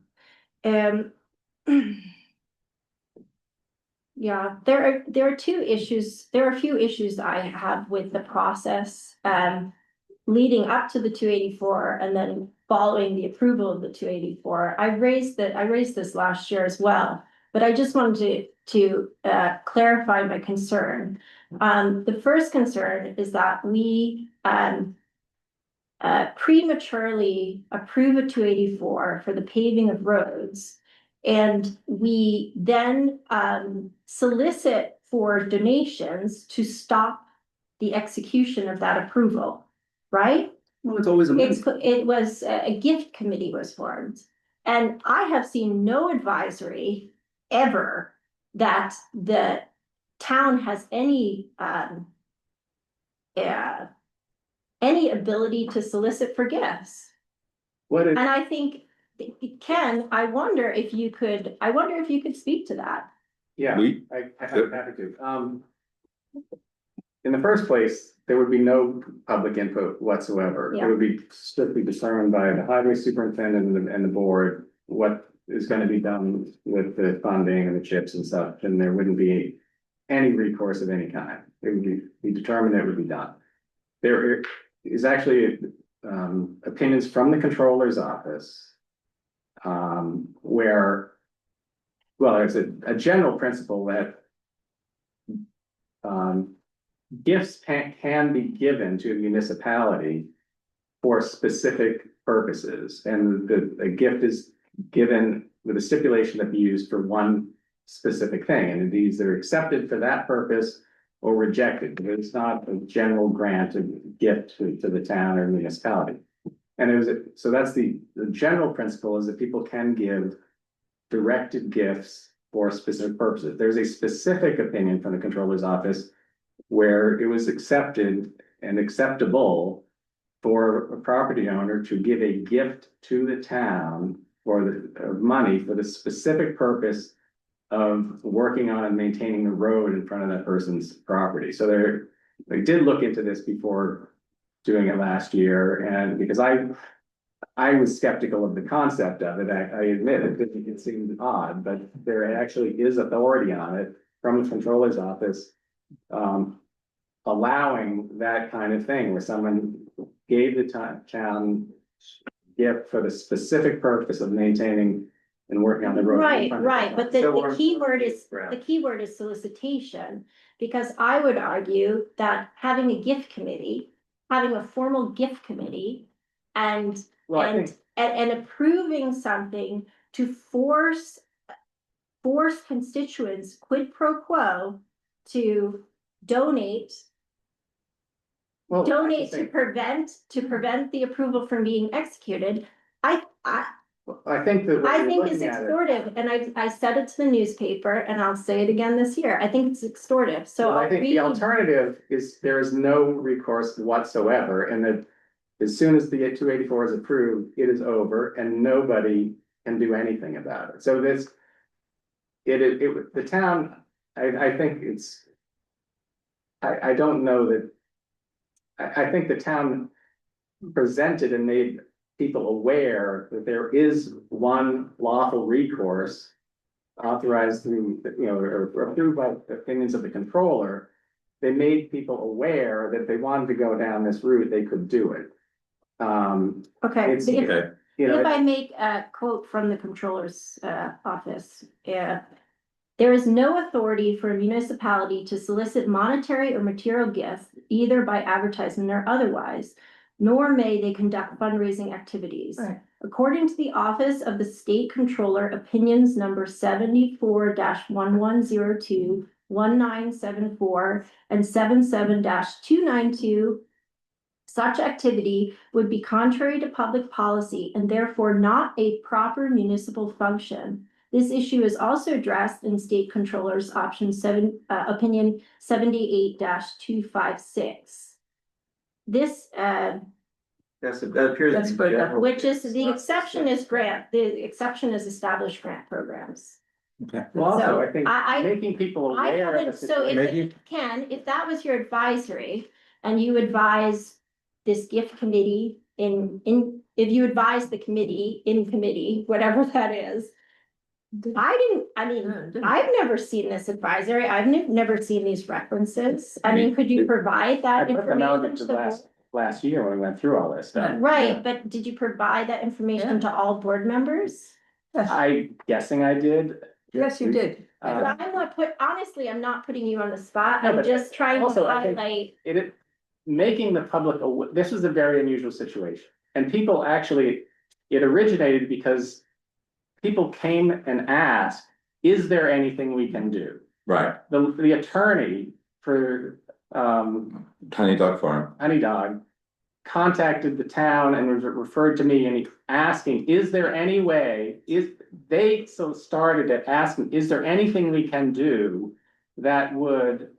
Yeah, there are two issues. There are a few issues I have with the process leading up to the 284 and then following the approval of the 284. I raised this last year as well, but I just wanted to clarify my concern. The first concern is that we prematurely approve a 284 for the paving of roads, and we then solicit for donations to stop the execution of that approval, right? Well, it's always It was a gift committee was formed, and I have seen no advisory ever that the town has any ability to solicit for gifts. And I think, Ken, I wonder if you could speak to that. Yeah, I'm happy to. In the first place, there would be no public input whatsoever. It Yeah. would be strictly determined by the highway superintendent and the board, what is gonna be done with the funding and the chips and such, and there wouldn't be any recourse of any kind. It would be determined, it would be done. There is actually opinions from the controller's office, where, well, there's a general principle that gifts can be given to a municipality for specific purposes, and the gift is given with a stipulation that be used for one specific thing, and these are accepted for that purpose or rejected, but it's not a general grant of gift to the town or municipality. And so that's the general principle, is that people can give directed gifts for specific purposes. There's a specific opinion from the controller's office where it was accepted and acceptable for a property owner to give a gift to the town for the money for the specific purpose of working on and maintaining a road in front of that person's property. So they did look into this before doing it last year, and because I was skeptical of the concept of it, I admit it seemed odd, but there actually is authority on it from the controller's office, allowing that kind of thing where someone gave the town gift for the specific purpose of maintaining and working on the road. Right, but the key word is solicitation, because I would argue that having a gift committee, having a formal gift committee and approving something to force constituents quid pro quo to donate to prevent the approval from being executed. I think it's extortive, and I said it to the newspaper, and I'll say it again this year. I think it's extortive, so I think the alternative is there is no recourse whatsoever, and that as soon as the 284 is approved, it is over, and nobody can do anything about it. So the town, I think I don't know that. I think the town presented and made people aware that there is one lawful recourse authorized through, or approved by the opinions of the controller, they made people aware that if they wanted to go down this route, they could do it. Okay, It's, so if, you know, if I make a quote from the controller's office, there is no authority for a municipality to solicit monetary or material gifts, either by advertisement or otherwise, nor may they conduct fundraising activities. Right. According to the Office of the State Controller, opinions number 74-1102, 1974, and 77-292, such activity would be contrary to public policy and therefore not a proper municipal function. This issue is also addressed in State Controller's opinion 78-256. This, Yes, that appears That's to be good. general. which is, the exception is established grant programs. well, also, So, I think I- making people I aware of the haven't, so situation. if that was your advisory and you advise this gift committee if you advise the committee, in committee, whatever that is. I've never seen this advisory. I've never seen these references. I mean, could you provide I that put them out information to the board? last year when we went through all this stuff. Right, but did you provide that information to all board members? I'm guessing I did. Yes, you did. But I'm not honestly, I'm not putting you on the spot. No, I'm but just trying to also, I think- highlight. Making the public, this was a very unusual situation. And people actually, it originated because people came and asked, is there anything we can do? Right, The attorney for, Honey Dog Farm. Honey Dog contacted the town and referred to me and he asking, is there any way, started at asking, is there anything we can do that would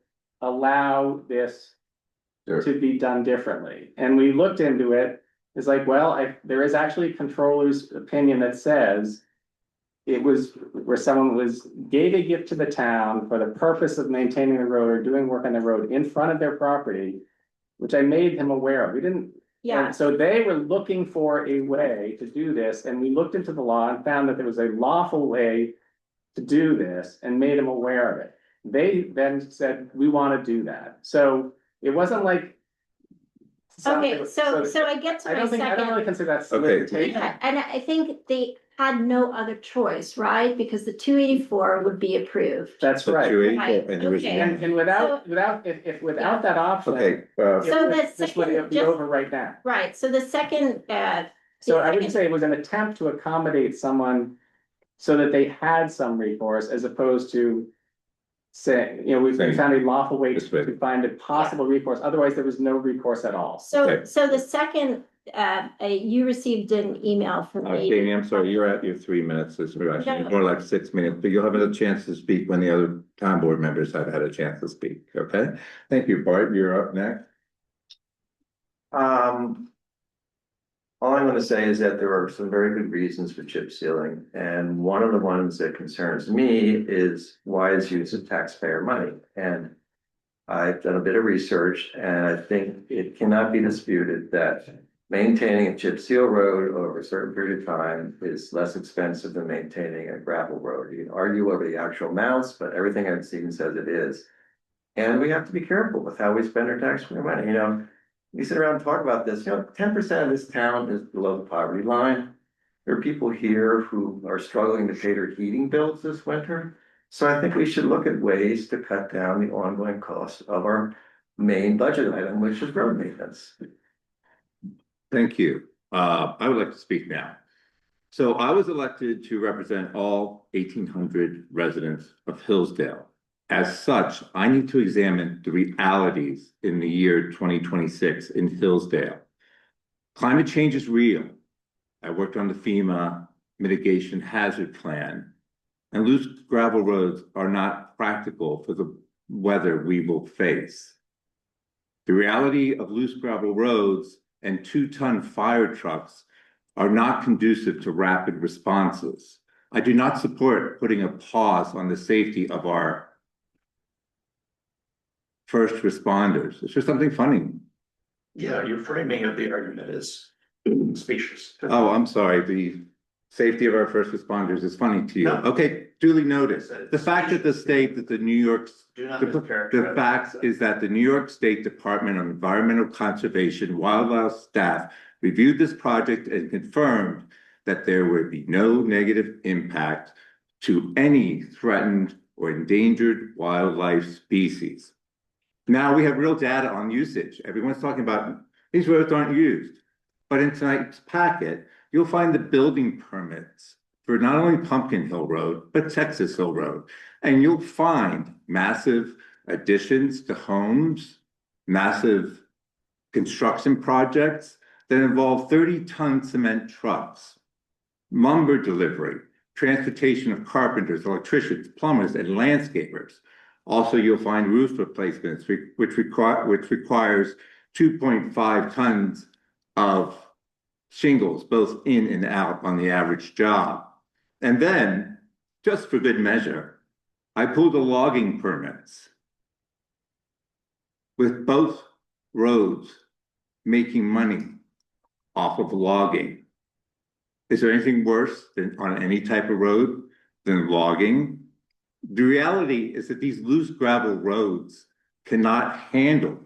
allow this to be done differently? And we looked into it. It's like, well, there is actually a controller's opinion that says it was where someone gave a gift to the town for the purpose of maintaining the road or doing work on the road in front of their property, which I made him aware of. We didn't. Yeah. And so they were looking for a way to do this, and we looked into the law and found that there was a lawful way to do this and made them aware of it. They then said, we want to do that. So it wasn't like. Okay, so I get to I my don't really second. consider that solicitation. Yeah, and I think they had no other choice, right? Because the 284 would be approved. That's right. Right, okay. And without that option. Okay, So the This would second, be just, over right now. right, so the second, So I would say it was an attempt to accommodate someone so that they had some recourse as opposed to saying, we found a lawful way to find a possible recourse. Otherwise, there was no recourse at all. so the second, you received an email from me. Jamie, I'm sorry, you're at your 3 minutes, it's more like 6 minutes, but you'll have a chance to speak when the other town board members have had a chance to speak, okay? Thank you, Bart, you're up next. All I'm gonna say is that there are some very good reasons for chip sealing, and one of the ones that concerns me is wise use of taxpayer money. And I've done a bit of research, and I think it cannot be disputed that maintaining a chip seal road over a certain period of time is less expensive than maintaining a gravel road. You can argue over the actual amounts, but everything I've seen says it is. And we have to be careful with how we spend our taxpayer money, We sit around and talk about this, 10% of this town is below the poverty line. There are people here who are struggling to pay their heating bills this winter. So I think we should look at ways to cut down the ongoing cost of our main budget item, which is road maintenance. Thank you. I would like to speak now. So I was elected to represent all 1,800 residents of Hillsdale. As such, I need to examine the realities in the year 2026 in Hillsdale. Climate change is real. I worked on the FEMA mitigation hazard plan, and loose gravel roads are not practical for the weather we will face. The reality of loose gravel roads and 2-ton fire trucks are not conducive to rapid responses. I do not support putting a pause on the safety of our first responders. It's just something funny. Yeah, your framing of the argument is specious. Oh, I'm sorry, safety of our first responders is funny to you. No. Okay, duly noted. The fact that the state, that the New York, Do not the mischaracterize. fact is that the New York State Department of Environmental Conservation Wildlife staff reviewed this project and confirmed that there would be no negative impact to any threatened or endangered wildlife species. Now we have real data on usage. Everyone's talking about these roads aren't used. But in tonight's packet, you'll find the building permits for not only Pumpkin Hill Road, but Texas Hill Road. And you'll find massive additions to homes, massive construction projects that involve 30-ton cement trucks, lumber delivery, transportation of carpenters, electricians, plumbers, and landscapers. Also, you'll find roof replacements, which requires 2.5 tons of shingles, both in and out on the average job. And then, just for good measure, I pulled the logging permits with both roads making money off of logging. Is there anything worse than on any type of road than logging? The reality is that these loose gravel roads cannot handle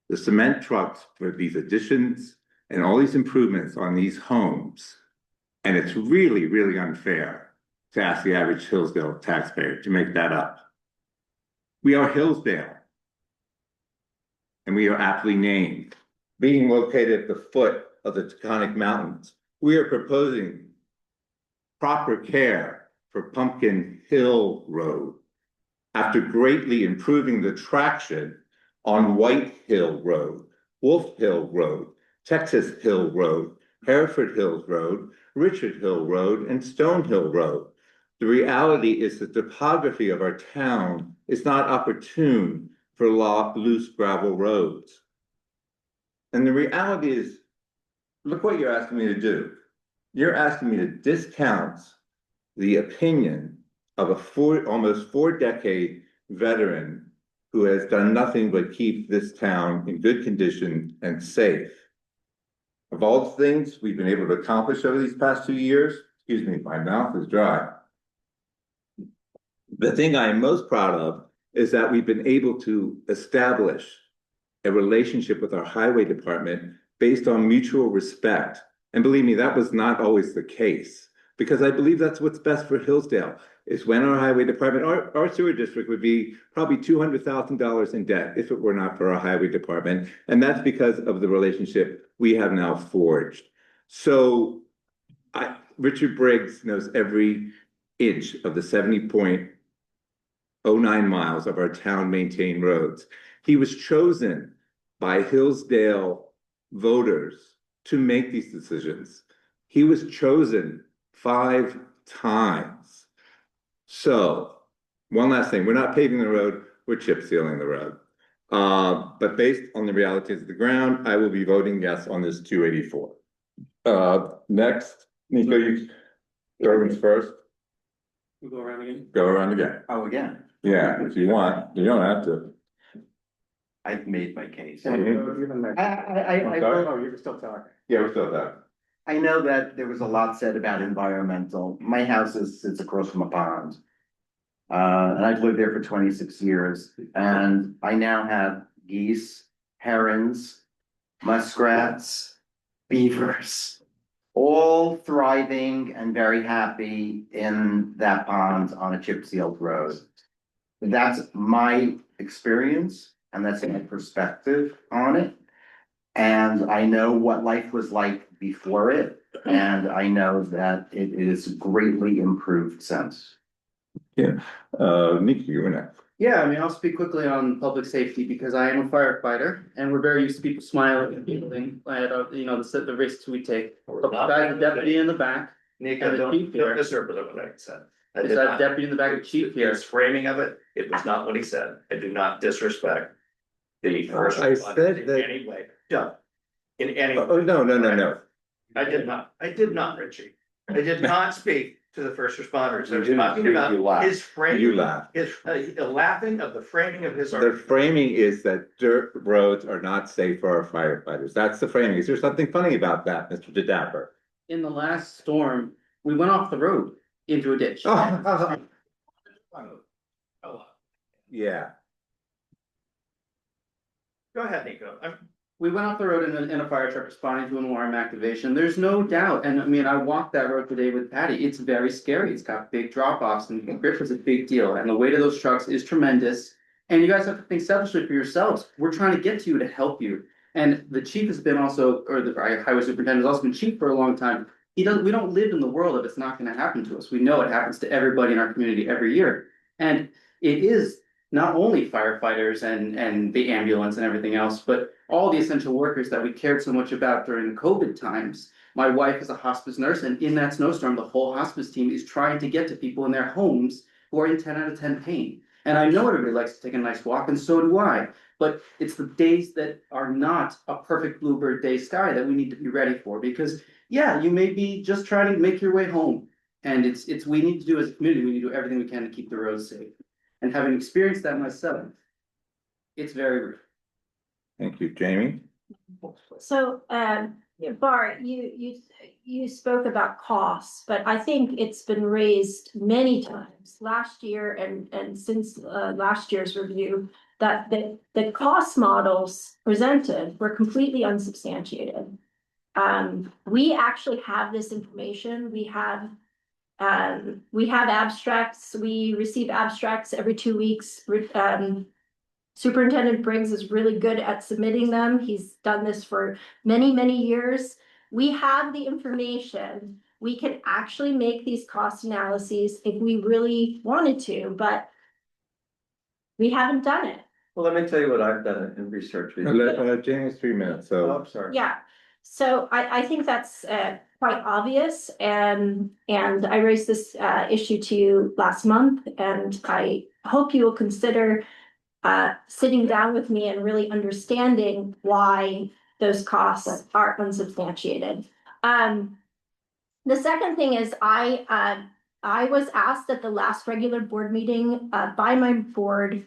the cement trucks for these additions and all these improvements on these homes. And it's really, really unfair to ask the average Hillsdale taxpayer to make that up. We are Hillsdale, and we are aptly named. Being located at the foot of the Taconic Mountains, we are proposing proper care for Pumpkin Hill Road after greatly improving the traction on White Hill Road, Wolf Hill Road, Texas Hill Road, Hereford Hills Road, Richard Hill Road, and Stone Hill Road. The reality is the topography of our town is not opportune for loose gravel roads. And the reality is, look what you're asking me to do. You're asking me to discount the opinion of a almost 4-decade veteran who has done nothing but keep this town in good condition and safe. Of all the things we've been able to accomplish over these past 2 years, excuse me, my mouth is dry. The thing I am most proud of is that we've been able to establish a relationship with our highway department based on mutual respect. And believe me, that was not always the case, because I believe that's what's best for Hillsdale, is when our highway department, our sewer district would be probably $200,000 in debt if it were not for our highway department. And that's because of the relationship we have now forged. So Richard Briggs knows every inch of the 70.09 miles of our town maintained roads. He was chosen by Hillsdale voters to make these decisions. He was chosen 5 times. So, one last thing, we're not paving the road, we're chip sealing the road. But based on the realities of the ground, I will be voting yes on this 284. Next, Nico, you Irvin's first. We'll go around again. Go around again. Oh, again, Yeah, if you want, you don't have to. I've made my case. Oh, you're still talking. Yeah, we're still there. I know that there was a lot said about environmental. My house sits across from a pond. And I've lived there for 26 years, and I now have geese, herons, muskrats, beavers, all thriving and very happy in that pond on a chip sealed road. That's my experience, and that's my perspective on it. And I know what life was like before it, and I know that it is greatly improved since. Nico, you were next. Yeah, I mean, I'll speak quickly on public safety because I am a firefighter and we're very used to people smiling and feeling at, the risks we take. Besides the deputy in the back, Nico, and the don't chief here. misinterpret what I said. I did Besides not. deputy in the back, the chief here. His framing of it, it was not what he said. I do not disrespect the first I responders said in that- any way. No. In any. Oh, no. I did not, Richie. I did not speak to the first responders. I You was didn't talking speak, about you laughed. his framing. You laughed. His, laughing of the framing of his The argument. framing is that dirt roads are not safe for our firefighters. That's the framing. Is there something funny about that, Mr. DeDapper? in the last storm, we went off the road into a ditch. Yeah. Go ahead, Nico. We went off the road in a fire truck responding to an alarm activation. There's no doubt. And I mean, I walked that road today with Patty. It's very scary. It's got big drop offs and grip is a big deal. And the weight of those trucks is tremendous. And you guys have to think selfishly for yourselves. We're trying to get to you to help you. And the chief has been also, or the highway superintendent has also been chief for a long time. We don't live in the world of it's not going to happen to us. We know it happens to everybody in our community every year. And it is not only firefighters and the ambulance and everything else, but all the essential workers that we cared so much about during the COVID times. My wife is a hospice nurse, and in that snowstorm, the whole hospice team is trying to get to people in their homes who are in 10 out of 10 pain. And I know everybody likes to take a nice walk, and so do I. But it's the days that are not a perfect bluebird day sky that we need to be ready for. Because yeah, you may be just trying to make your way home. And it's we need to do as a community, we need to do everything we can to keep the roads safe. And having experienced that myself, it's very real. Thank you, Jamie. So, Bart, you spoke about costs, but I think it's been raised many times last year and since last year's review that the cost models presented were completely unsubstantiated. We actually have this information. We have abstracts. We receive abstracts every 2 weeks. Superintendent Briggs is really good at submitting them. He's done this for many, many years. We have the information. We can actually make these cost analyses if we really wanted to, but we haven't done it. Well, let me tell you what I've done in research. Jamie's 3 minutes, so. Oh, I'm sorry. Yeah, so I think that's quite obvious, and I raised this issue to you last month, and I hope you will consider sitting down with me and really understanding why those costs are unsubstantiated. The second thing is I was asked at the last regular board meeting by my board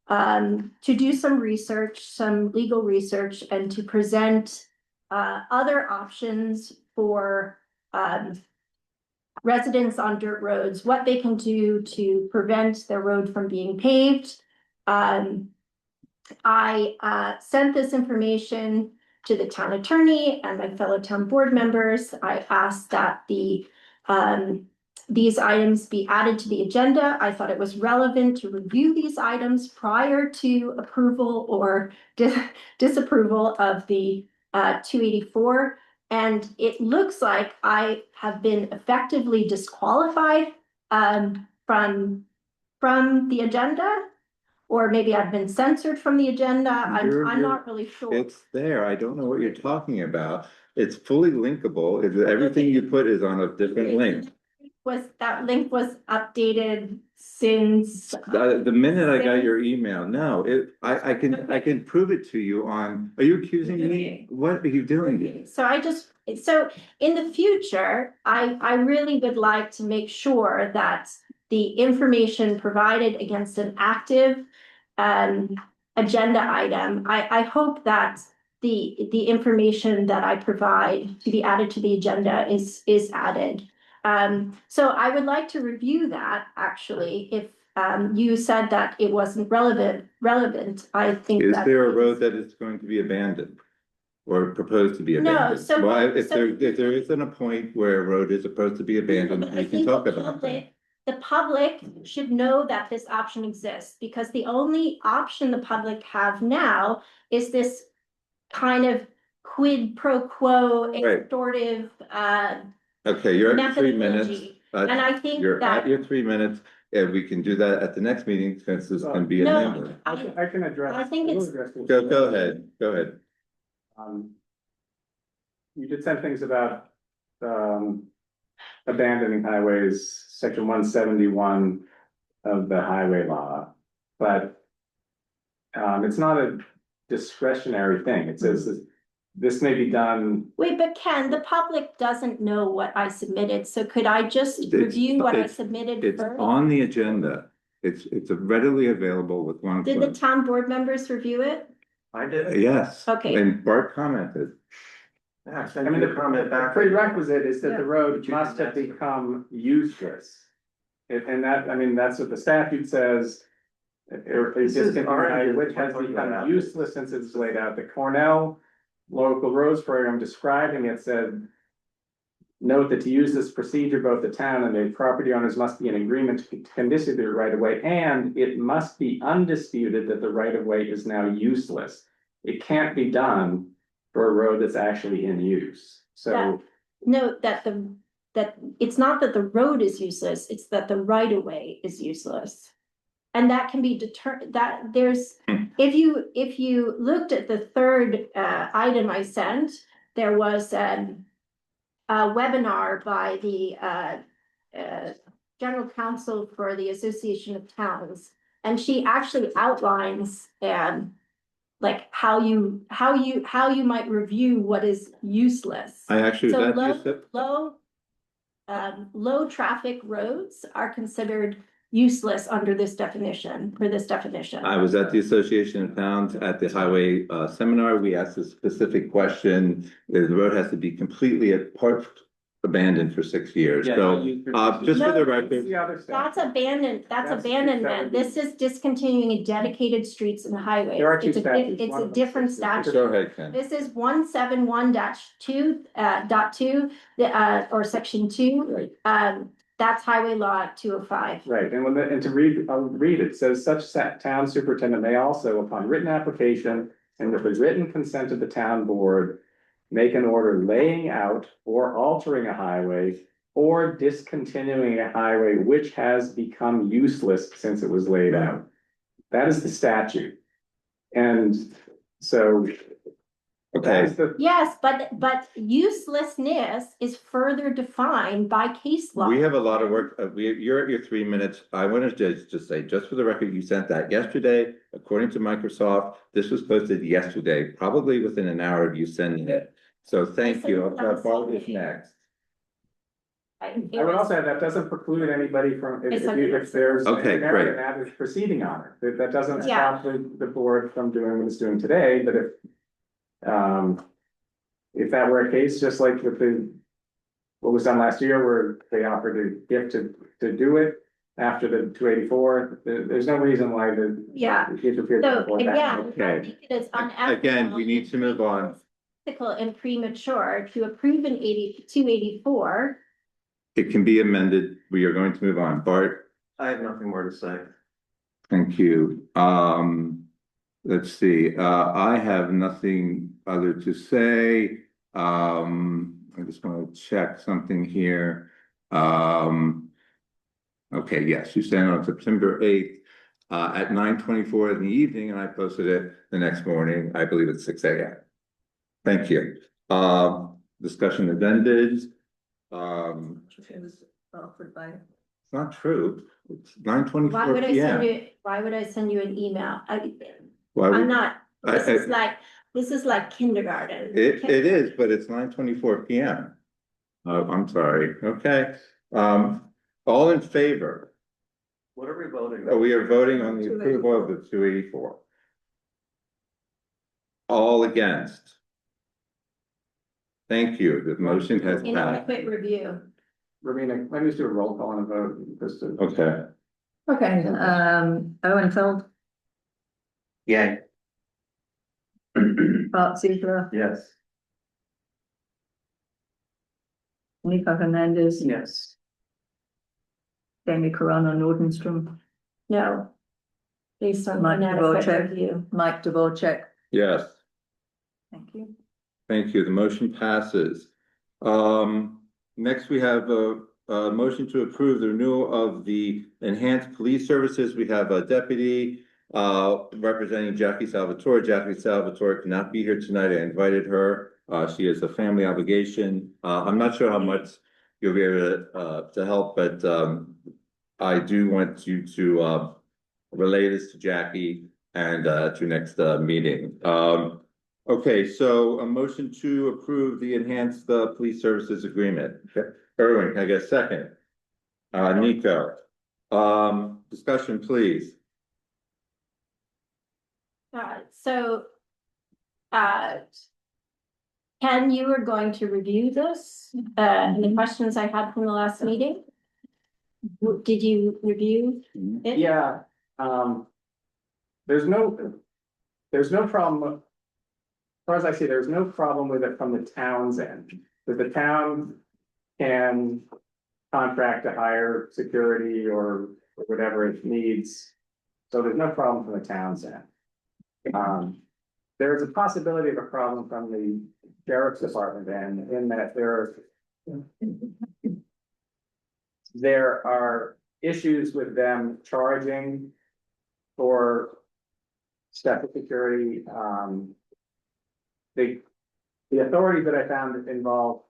to do some research, some legal research, and to present other options for residents on dirt roads, what they can do to prevent their road from being paved. I sent this information to the town attorney and my fellow town board members. I asked that these items be added to the agenda. I thought it was relevant to review these items prior to approval or disapproval of the 284. And it looks like I have been effectively disqualified from the agenda. Or maybe I've been censored from the agenda. I'm not really sure. It's there. I don't know what you're talking about. It's fully linkable. Everything you put is on a different link. That link was updated since The minute I got your email, no, I can prove it to you on, are you accusing me? What are you doing? so in the future, I really would like to make sure that the information provided against an active agenda item, I hope that the information that I provide to be added to the agenda is added. So I would like to review that actually. If you said that it wasn't relevant, I think Is that there a road that is going to be abandoned? Or proposed to be No, abandoned? so- Well, if so- there isn't a point where a road is supposed to be abandoned, I we can think talk the about that. The public should know that this option exists, because the only option the public have now is this kind of quid pro quo Right. extortive Okay, you're at 3 minutes. methodology. And I think You're at that, your 3 minutes, and we can do that at the next meeting, since this can be No. amended. I can address. I think it's- Go ahead. You did send things about, abandoning highways, section 171 of the highway law, but it's not a discretionary thing. It says this may be done. wait, but Ken, the public doesn't know what I submitted, so could I just review what I submitted It's first? on the agenda. It's readily available with one Did the click. town board members review it? I did. Yes. Okay. And Bart commented. Yeah, I mean, the prerequisite is that Yeah. the road But you must can- have become useless. And that, I mean, that's what the statute says. This is already- Which has become useless since it's laid out. The Cornell Local Roads Program describing it said, note that to use this procedure, both the town and the property owners must be in agreement to condition the right of way, and it must be undisputed that the right of way is now useless. It can't be done for a road that's actually in use. So, Note that that it's not that the road is useless, it's that the right of way is useless. And that can be that there's, if you looked at the third item I sent, there was a webinar by the general counsel for the Association of Towns. And she actually outlines like how you might review what is useless. I actually, So that you low, said, low traffic roads are considered useless under this definition, for this definition. I was at the Association of Towns at the highway seminar. We asked a specific question. The road has to be completely abandoned for 6 years. Yeah, So, you- just for the No, record, the other stuff. That's abandonment, That's abandonment. 270. This is discontinuing dedicated streets and highways. There are two It's a statutes. It's One a of them different says- statute. go ahead, Ken. This is 171-2, or section 2. Right. That's Highway Law 205. Right, and and to read, I'll read it, says such town superintendent may also, upon written application and with the written consent of the town board, make an order laying out or altering a highway or discontinuing a highway which has become useless since it was laid out. That is the statute. And so. Okay. That's the, Yes, but uselessness is further defined by case law. We have a lot of work. You're at your 3 minutes. I wanted to just say, just for the record, you sent that yesterday. According to Microsoft, this was posted yesterday, probably within an hour of you sending it. So thank you. I'll this next. I would also add, that doesn't preclude anybody from, It's if there's. Okay, great. An average proceeding on it, that doesn't Yeah. stop the board from doing what it's doing today, but if that were a case, just like with what was done last year, where they offered a gift to do it after the 284, there's no reason why the. Yeah. the interference So before that. again, I Okay. think it is unethical. Again, we need to move on. Unethical and premature to approve an 284. It can be amended. We are going to move on. Bart? I have nothing more to say. Thank you. Let's see, I have nothing other to say. I just want to check something here. Okay, yes, you sent it on September 8th at 9:24 in the evening, and I posted it the next morning, I believe at 6 a.m. Thank you. Discussion has ended. It was offered by. It's not true. It's Why 9:24 would I p.m. send you, why would I send you an email? Why would- I'm not, this is like kindergarten. It is, but it's 9:24 p.m. I'm sorry, okay, all in favor? What are we voting? We are voting on the approval of the 284. All against? Thank you, the motion has passed. Inadequate review. Ramina, let me just do a roll call and a vote, just to. Okay, Okay, Owen Feld, Yeah. Bart Ziegler, Yes. Nico Hernandez, Yes. Jamie Carano Nordenstrom, No. Based on Mike inadequate Dvorak. review. Mike Dvorak. yes, Thank you. thank you, the motion passes. Next we have a motion to approve the renewal of the enhanced police services. We have a deputy representing Jackie Salvatore. Jackie Salvatore cannot be here tonight. I invited her. She has a family obligation. I'm not sure how much you'll be able to help, but I do want you to relay this to Jackie and to next meeting. Okay, so a motion to approve the enhanced police services agreement. Erwin, can I get a second? Nico, discussion, please. Ken, you were going to review this, and the questions I had from the last meeting. Did you review it? Yeah, there's no problem. As far as I see, there's no problem with it from the town's end, that the town can contract to hire security or whatever it needs. So there's no problem from the town's end. There's a possibility of a problem from the sheriff's department end, in that there are issues with them charging for step security. The authorities that I found involve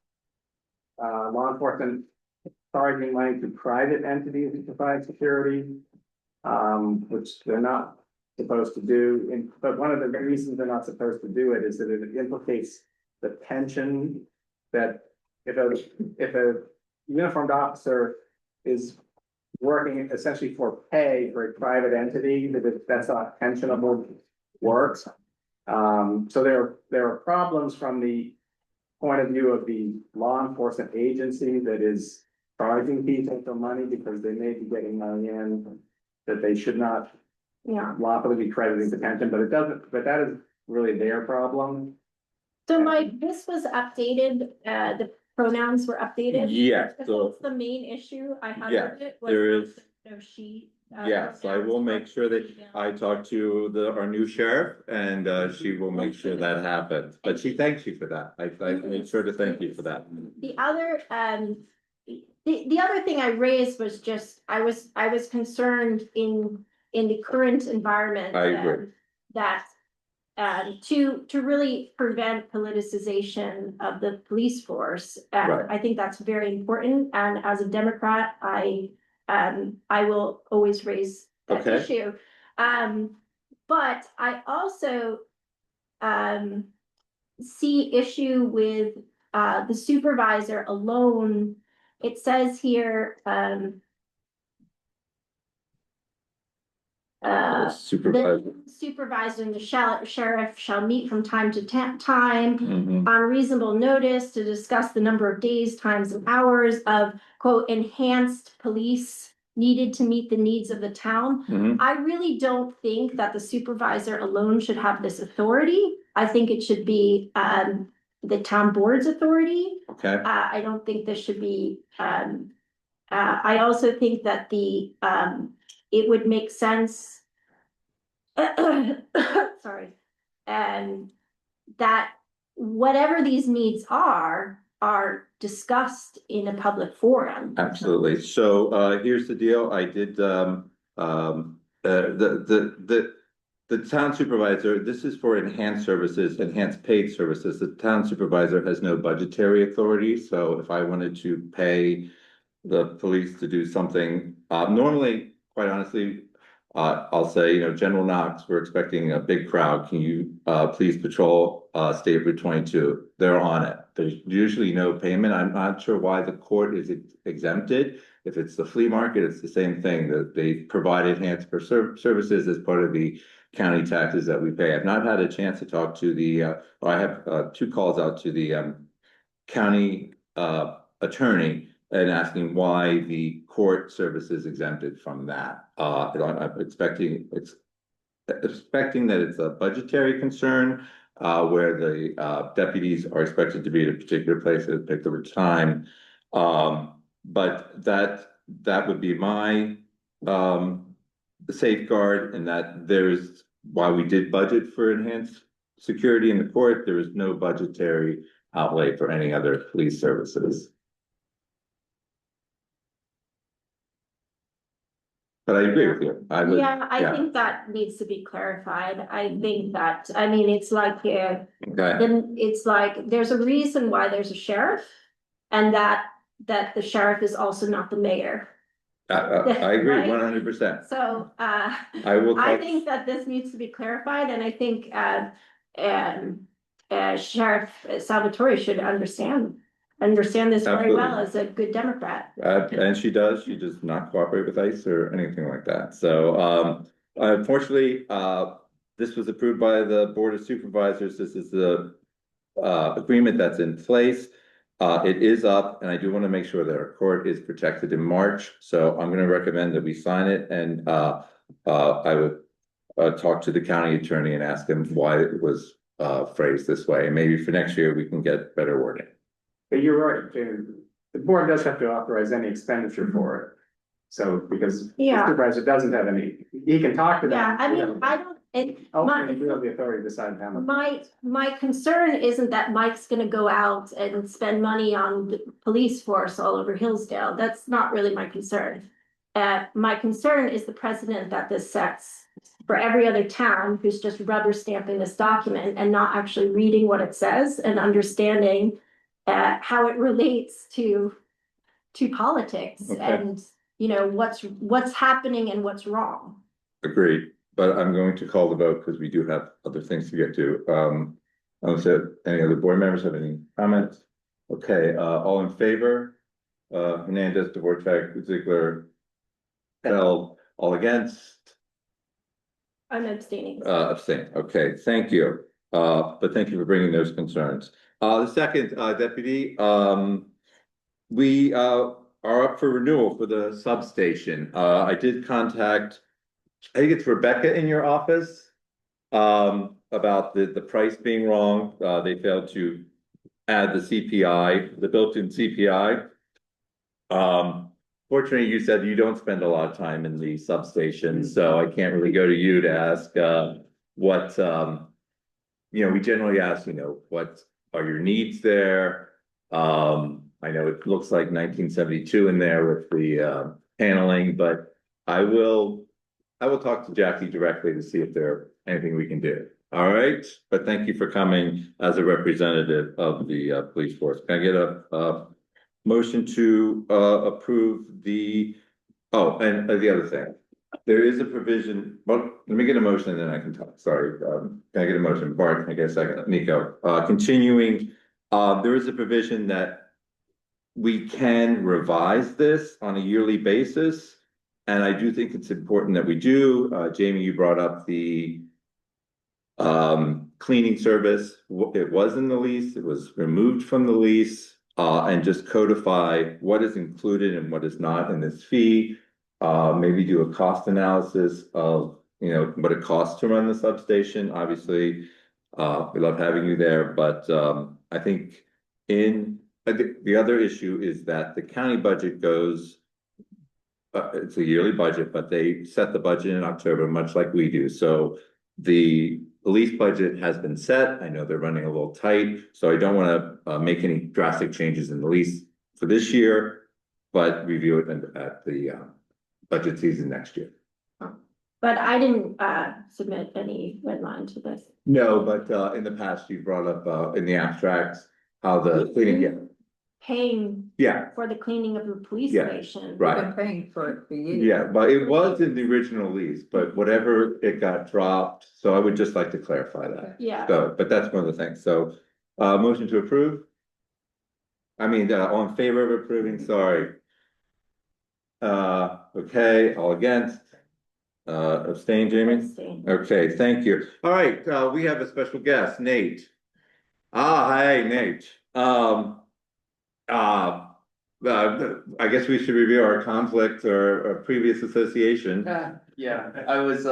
law enforcement charging money to private entities to provide security, which they're not supposed to do. But one of the reasons they're not supposed to do it is that it implicates the pension that if a uniformed officer is working essentially for pay for a private entity, that's not pensionable work. So there are problems from the point of view of the law enforcement agency that is charging people for money because they may be getting money in that they should not lawfully be crediting to pension, but that is really their problem. So Mike, this was updated, the pronouns were updated? Yes, so- That's the main issue I had Yes, with it. there is- No, she. Yes, I will make sure that I talk to our new sheriff, and she will make sure that happens. But she thanks you for that. I made sure to thank you for that. The other, the other thing I raised was just, I was concerned in the current environment. I agree. That, to really prevent politicization of the police force. Right. I think that's very important, and as a Democrat, I will always raise that Okay. issue. But I also, see issue with, the supervisor alone. It says here, Supervisor. the supervisor and the sheriff shall meet from time to time Mhm. on reasonable notice to discuss the number of days, times, and hours of, quote, enhanced police needed to meet the needs of the town. Mhm. I really don't think that the supervisor alone should have this authority. I think it should be the town board's authority. Okay, I don't think this should be, I also think that it would make sense. Sorry, and that whatever these needs are discussed in a public forum. absolutely. So here's the deal. I did the town supervisor, this is for enhanced services, enhanced paid services. The town supervisor has no budgetary authority. So if I wanted to pay the police to do something, normally, quite honestly, I'll say, General Knox, we're expecting a big crowd. Can you please patrol State Route 22? They're on it. There's usually no payment. I'm not sure why the court is exempted. If it's the flea market, it's the same thing, that they provide enhanced services as part of the county taxes that we pay. I've not had a chance to talk to I have 2 calls out to the county attorney and asking why the court service is exempted from that. I'm expecting that it's a budgetary concern, where the deputies are expected to be at a particular place at a particular time. But that would be my safeguard, and that there's why we did budget for enhanced security in the court. There is no budgetary outlay for any other police services. But I agree with you. I think that needs to be clarified. I think that, I mean, it's like, Okay, then it's like, there's a reason why there's a sheriff, and that the sheriff is also not the mayor. I agree Right? 100%. So, I will I talk, think that this needs to be clarified, and I think, Sheriff Salvatore should understand this very well as a good Democrat. and she does not cooperate with ICE or anything like that. So, unfortunately, this was approved by the Board of Supervisors. This is the agreement that's in place. It is up, and I do want to make sure that our court is protected in March, so I'm gonna recommend that we sign it, and I would talk to the county attorney and ask him why it was phrased this way, and maybe for next year we can get better wording. But you're right, the board does have to authorize any expenditure for it. So, because the Yeah. supervisor doesn't have any, he can talk to them. Yeah, I mean, I don't, Ultimately, you have the authority to decide how much. my concern isn't that Mike's gonna go out and spend money on the police force all over Hillsdale. That's not really my concern. My concern is the precedent that this sets for every other town who's just rubber stamping this document and not actually reading what it says and understanding how it relates to politics Okay. and, you know, what's happening and what's wrong. Agreed, but I'm going to call the vote because we do have other things to get to. Any other board members have any comments? Okay, all in favor? Hernandez, Dvorak, Ziegler, Bell, all against? I'm abstaining. Abstain. Okay, thank you. But thank you for bringing those concerns. The second, deputy, we are up for renewal for the substation. I did contact, I think it's Rebecca in your office, about the price being wrong. They failed to add the CPI, the built-in CPI. Fortunately, you said you don't spend a lot of time in the substation, so I can't really go to you to ask what, we generally ask, what are your needs there? I know it looks like 1972 in there with the paneling, but I will talk to Jackie directly to see if there's anything we can do. All right, but thank you for coming as a representative of the police force. Can I get a motion to approve the, and the other thing, there is a provision, well, let me get a motion and then I can talk, sorry. Can I get a motion? Bart, can I get a second? Nico, continuing, there is a provision that we can revise this on a yearly basis. And I do think it's important that we do. Jamie, you brought up the cleaning service. It was in the lease, it was removed from the lease, and just codify what is included and what is not in this fee. Maybe do a cost analysis of, what it costs to run the substation. Obviously, we love having you there, but I think the other issue is that the county budget goes, it's a yearly budget, but they set the budget in October, much like we do. So the lease budget has been set. I know they're running a little tight, so I don't want to make any drastic changes in the lease for this year, but review it at the budget season next year. But I didn't submit any red line to this. No, but in the past, you brought up in the abstracts how the cleaning, Paying yeah, for the cleaning of the police Yeah, station. right. We've been paying for it for years. Yeah, but it was in the original lease, but whatever, it got dropped, so I would just like to clarify that. Yeah. So, but that's one of the things, so, motion to approve? I mean, all in favor of approving, sorry. Okay, all against? Abstain, Jamie? Abstain. Okay, thank you. All right, we have a special guest, Nate. Hi, Nate. I guess we should review our conflict or previous association. Yeah, I was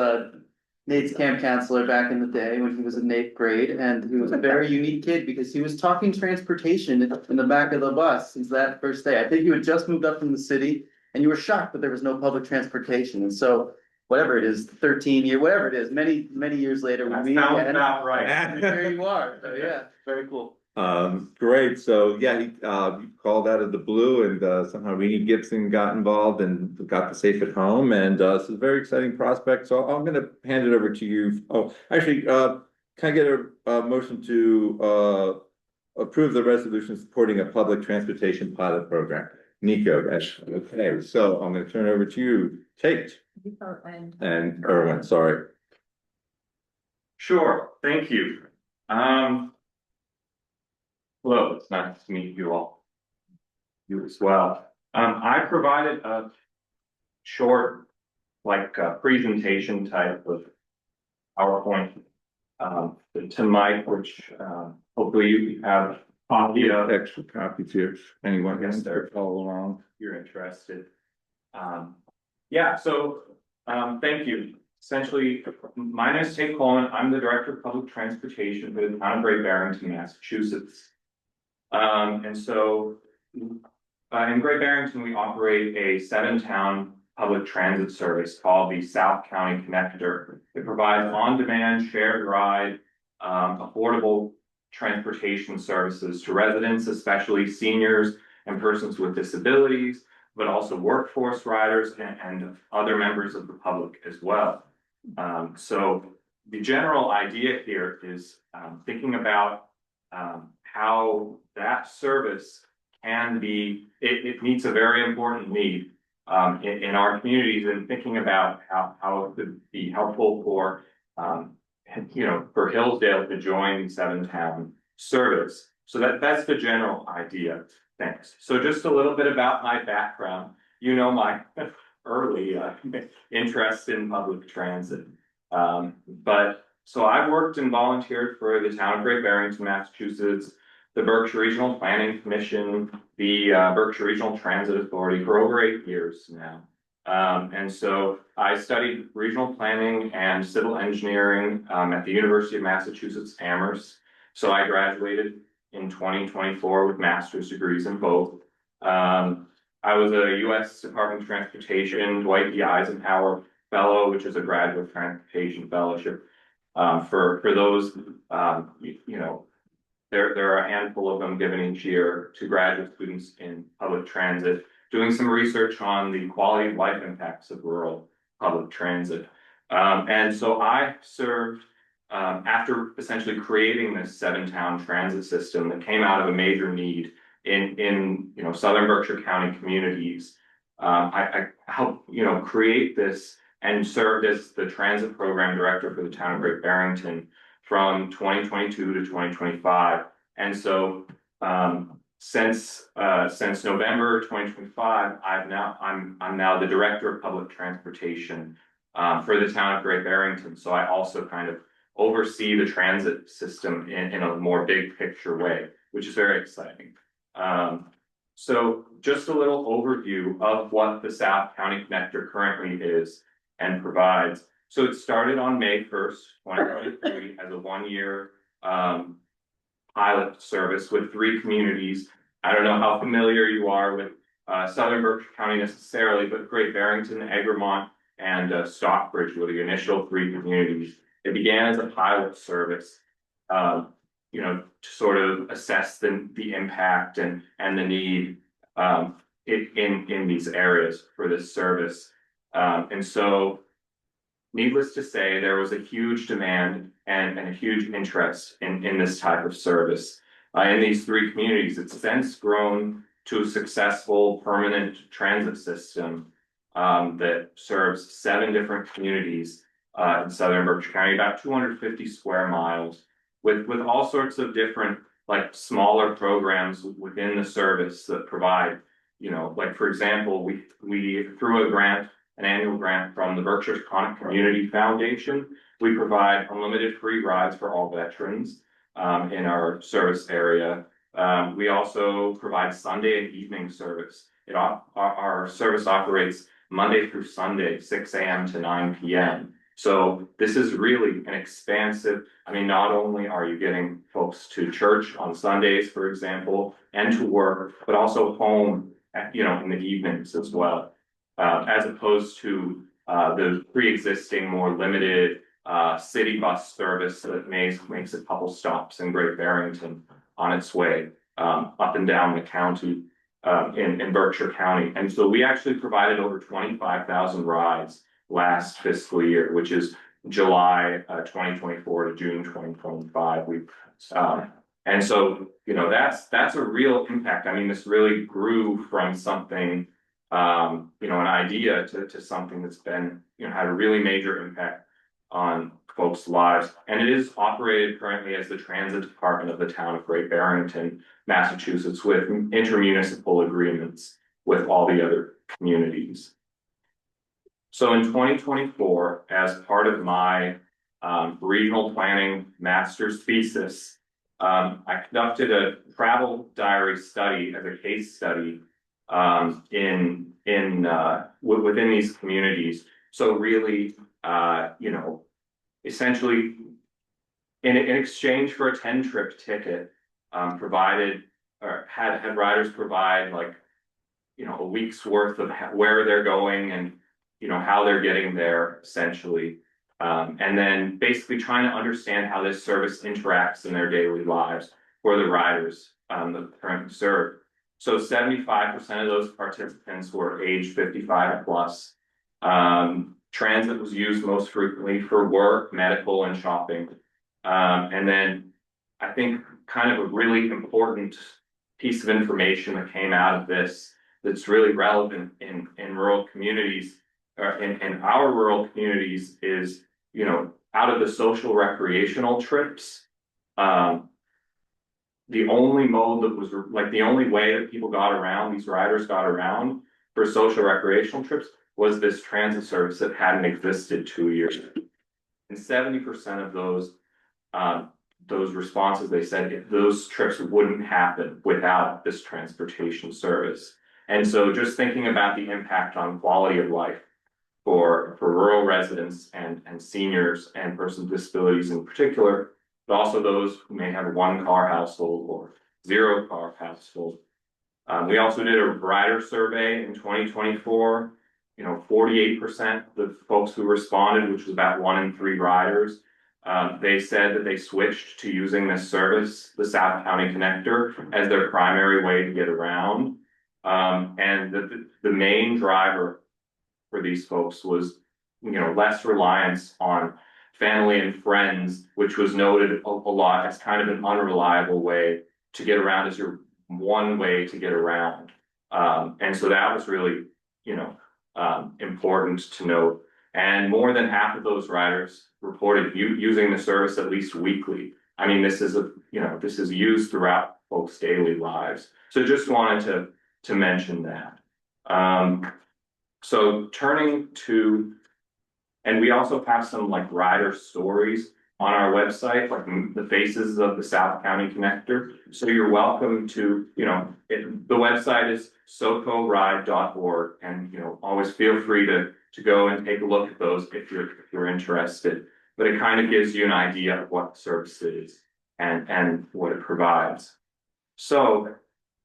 Nate's camp counselor back in the day when he was in 8th grade, and he was a very unique kid because he was talking transportation in the back of the bus since that first day. I think you had just moved up from the city and you were shocked that there was no public transportation, and so whatever it is, 13 years, whatever it is, many years later. That sounds about right. Here you are, so yeah, very cool. Great, so yeah, he called out of the blue and somehow Renee Gibson got involved and got the Safe at Home, and so it's a very exciting prospect, so I'm gonna hand it over to you. Oh, actually, can I get a motion to approve the resolution supporting a public transportation pilot program? Nico, okay, so I'm gonna turn it over to you, Tate. And Erwin, sorry. Sure, thank you. Hello, it's nice to meet you all. You as well. I provided a short, presentation type of PowerPoint to Mike, which, hopefully you have a copy of. Extra copies here, anyone Yes, wants sir. to follow along. If you're interested. Yeah, so, thank you. Essentially, my name is Tate Coleman. I'm the Director of Public Transportation for the town of Great Barrington, Massachusetts. And so, in Great Barrington, we operate a 7-town public transit service called the South County Connector. It provides on-demand, shared ride, affordable transportation services to residents, especially seniors and persons with disabilities, but also workforce riders and other members of the public as well. So the general idea here is thinking about how that service can be, it meets a very important need in our communities, and thinking about how it could be helpful for for Hillsdale to join the 7-town service. So that's the general idea. Thanks. So just a little bit about my background. You know, my early interest in public transit. But so I worked and volunteered for the town of Great Barrington, Massachusetts, the Berkshire Regional Planning Commission, the Berkshire Regional Transit Authority for over 8 years now. And so I studied regional planning and civil engineering at the University of Massachusetts Amherst. So I graduated in 2024 with master's degrees in both. I was a U.S. Department of Transportation Dwight D. Eisenhower Fellow, which is a graduate transportation fellowship. For those, there are a handful of them given each year to graduate students in public transit, doing some research on the quality of life impacts of rural public transit. And so I served after essentially creating this 7-town transit system that came out of a major need in southern Berkshire County communities. I helped create this and served as the transit program director for the town of Great Barrington from 2022 to 2025. And so since November 2025, I'm now the director of public transportation for the town of Great Barrington. So I also kind of oversee the transit system in a more big picture way, which is very exciting. So just a little overview of what the South County Connector currently is and provides. So it started on May 1st, 2023 as a 1-year pilot service with 3 communities. I don't know how familiar you are with southern Berkshire County necessarily, but Great Barrington, Egremont, and Stockbridge were the initial 3 communities. It began as a pilot service, to sort of assess the impact and the need in these areas for this service. And so, needless to say, there was a huge demand and a huge interest in this type of service. In these 3 communities, it's since grown to a successful permanent transit system that serves 7 different communities in southern Berkshire County, about 250 square miles, with all sorts of different, like, smaller programs within the service that provide, like, for example, we through an annual grant from the Berkshire Chronic Community Foundation, we provide unlimited free rides for all veterans in our service area. We also provide Sunday and evening service. Our service operates Monday through Sunday, 6 a.m. to 9 p.m. So this is really an expansive, not only are you getting folks to church on Sundays, for example, and to work, but also home, in the evenings as well, as opposed to the pre-existing more limited city bus service that makes a couple stops in Great Barrington on its way up and down the county in Berkshire County. And so we actually provided over 25,000 rides last fiscal year, which is July 2024 to June 2025. And so, that's a real impact. This really grew from something, an idea to something that's been, had a really major impact on folks' lives. And it is operated currently as the transit department of the town of Great Barrington, Massachusetts, with intermunicipal agreements with all the other communities. So in 2024, as part of my regional planning master's thesis. I conducted a travel diary study as a case study within these communities. So really, essentially in exchange for a 10-trip ticket, provided or had riders provide like, a week's worth of where they're going and, how they're getting there essentially. And then basically trying to understand how this service interacts in their daily lives for the riders that currently serve. So 75% of those participants were age 55 plus. Transit was used most frequently for work, medical, and shopping. And then I think kind of a really important piece of information that came out of this that's really relevant in rural communities, or in our rural communities is, out of the social recreational trips, the only mode that was like the only way that people got around, these riders got around for social recreational trips was this transit service that hadn't existed 2 years ago. And 70% of those responses, they said those trips wouldn't happen without this transportation service. And so just thinking about the impact on quality of life for rural residents and seniors and persons with disabilities in particular, but also those who may have a 1-car household or 0-car household. We also did a rider survey in 2024. 48% of the folks who responded, which was about 1 in 3 riders, they said that they switched to using this service, the South County Connector, as their primary way to get around. And the main driver for these folks was, less reliance on family and friends, which was noted a lot as kind of an unreliable way to get around, as your one way to get around. And so that was really, important to note. And more than half of those riders reported using the service at least weekly. I mean, this is used throughout folks' daily lives. So just wanted to mention that. So turning to, and we also have some like rider stories on our website, like the faces of the South County Connector. So you're welcome to, the website is socoride.org, and always feel free to go and take a look at those if you're interested. But it kind of gives you an idea of what the service is and what it provides. So